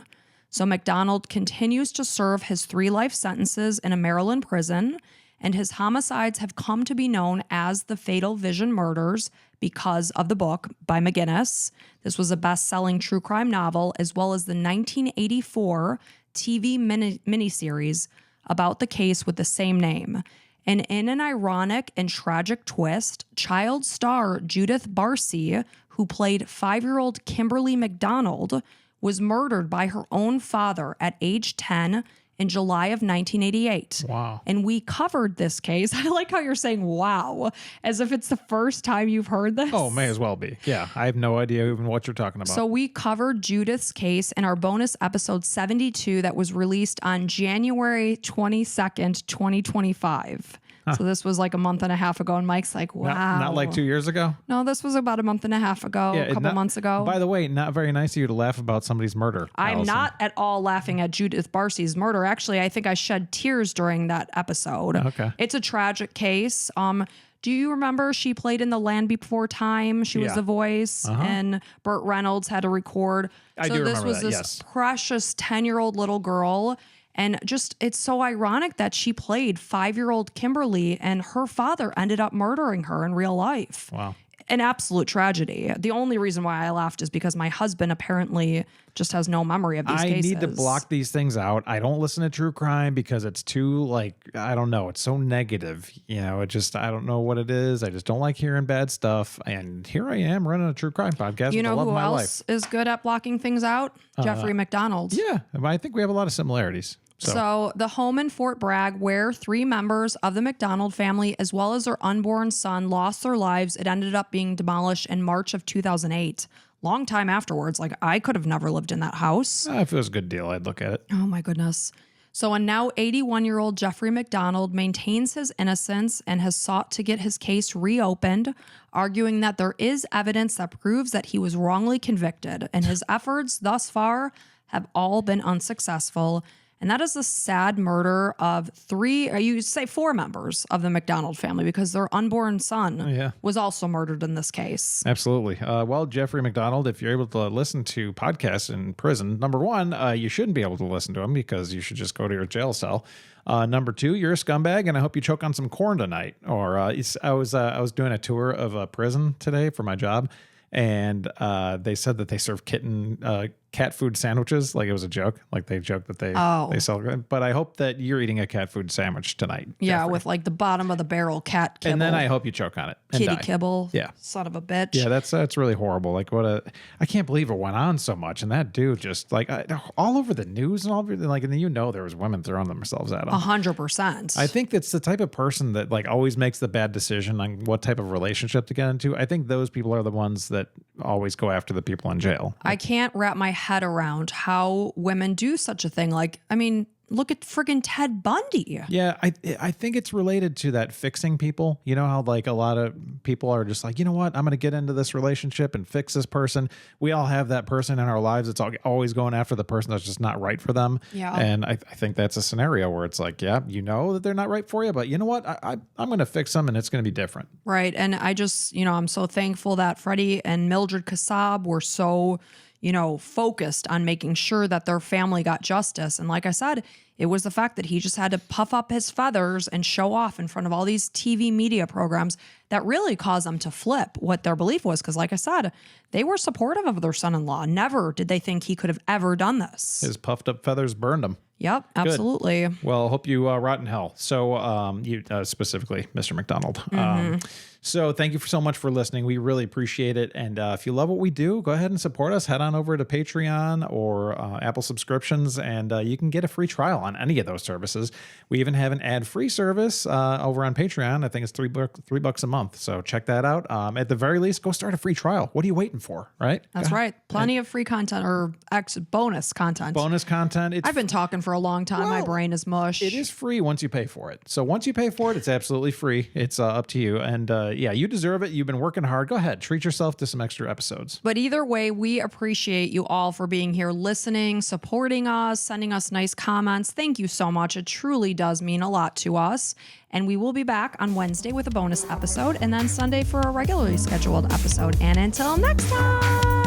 So MacDonald continues to serve his 3 life sentences in a Maryland prison, and his homicides have come to be known as the Fatal Vision Murders because of the book by McGinnis. This was a best-selling true crime novel, as well as the 1984 TV miniseries about the case with the same name. And in an ironic and tragic twist, child star Judith Barcy, who played 5-year-old Kimberly MacDonald, was murdered by her own father at age 10 in July of 1988. Wow. And we covered this case. I like how you're saying wow, as if it's the first time you've heard this. Oh, may as well be. Yeah, I have no idea even what you're talking about. So we covered Judith's case in our bonus episode 72 that was released on January 22nd, 2025. So this was like a month and a half ago, and Mike's like, wow. Not like 2 years ago? No, this was about a month and a half ago, a couple months ago. By the way, not very nice of you to laugh about somebody's murder. I'm Allison. not at all laughing at Judith Barcy's murder. Actually, I think I shed tears during that episode. Okay. It's a tragic case. Do you remember she played in The Land Before Time? She was the voice, and Burt Reynolds had to record. I do remember that, this was this precious 10-year-old little girl. And just, it's so ironic that she played 5-year-old Kimberly and her father ended up murdering her in real life. Wow. An absolute tragedy. The only reason why I laughed is because my husband apparently just has no memory of these cases. I need to block these things out. I don't listen to true crime because it's too, I don't know. It's so negative. I don't know what it is. I just don't like hearing bad stuff. And here I am running a true crime podcast. You know with the love who of my else is good at blocking things out? Jeffrey MacDonald. Yeah. I think we have a lot of similarities. So the home in Fort Bragg, where 3 members of the MacDonald family, as well as their unborn son, lost their lives, it ended up being demolished in March of 2008. Long time afterwards. I could have never lived in that house. If it was a good deal, I'd look at it. Oh my goodness. So a now 81-year-old Jeffrey MacDonald maintains his innocence and has sought to get his case reopened, arguing that there is evidence that proves that he was wrongly convicted, and his efforts thus far have all been unsuccessful. And that is the sad murder of four members of the MacDonald family, because their unborn son was also murdered in this case. Absolutely. Well, Jeffrey MacDonald, if you're able to listen to podcasts in prison, number one, you shouldn't be able to listen to them because you should just go to your jail cell. Number two, you're a scumbag, and I hope you choke on some corn tonight. Or I was doing a tour of a prison today for my job, and they said that they serve cat food sandwiches. Like, it was a joke. Like, they joked that they sell. But I hope that you're eating a cat food sandwich tonight. Yeah, Jeffrey. with like the bottom of the barrel cat kibble. And then I hope you choke on it. And Kitty die. kibble. Yeah. Son of a bitch. Yeah, that's really horrible. Like, I can't believe it went on so much. And that dude just like all over the news and all over, like, and then there was women throwing themselves at him. 100%. I think that's the type of person that like always makes the bad decision on what type of relationship to get into. I think those people are the ones that always go after the people in jail. I can't wrap my head around how women do such a thing. Like, I mean, look at friggin' Ted Bundy. Yeah, I think it's related to that fixing people. You know how like a lot of people are just like, you know what, I'm going to get into this relationship and fix this person. We all have that person in our lives. It's always going after the person that's just not right for them. Yeah. And I think that's a scenario where it's like, yeah, you know that they're not right for you, but you know what, I'm going to fix them and it's going to be different. Right. And I just, I'm so thankful that Freddie and Mildred Kassab were so focused on making sure that their family got justice. And like I said, it was the fact that he just had to puff up his feathers and show off in front of all these TV media programs that really caused them to flip what their belief was. Because like I said, they were supportive of their son-in-law. Never did they think he could have ever done this. His puffed up feathers burned him. Yep, absolutely. Good. Well, hope you rot in hell. So you specifically, Mr. MacDonald. So thank you so much for listening. We really appreciate it. And if you love what we do, go ahead and support us. Head on over to Patreon or Apple subscriptions, and you can get a free trial on any of those services. We even have an ad-free service over on Patreon. I think it's $3 a month. So check that out. At the very least, go start a free trial. What are you waiting for? Right? That's right. Plenty of free content or bonus content. Bonus content. I've been talking for a long time. My brain is mush. It is free once you pay for it. So once you pay for it, it's absolutely free. It's up to you. And yeah, you deserve it. You've been working hard. Go ahead. Treat yourself to some extra episodes. But either way, we appreciate you all for being here, listening, supporting us, sending us nice comments. Thank you so much. It truly does mean a lot to us. And we will be back on Wednesday with a bonus episode and then Sunday for a regularly scheduled episode. And until next time.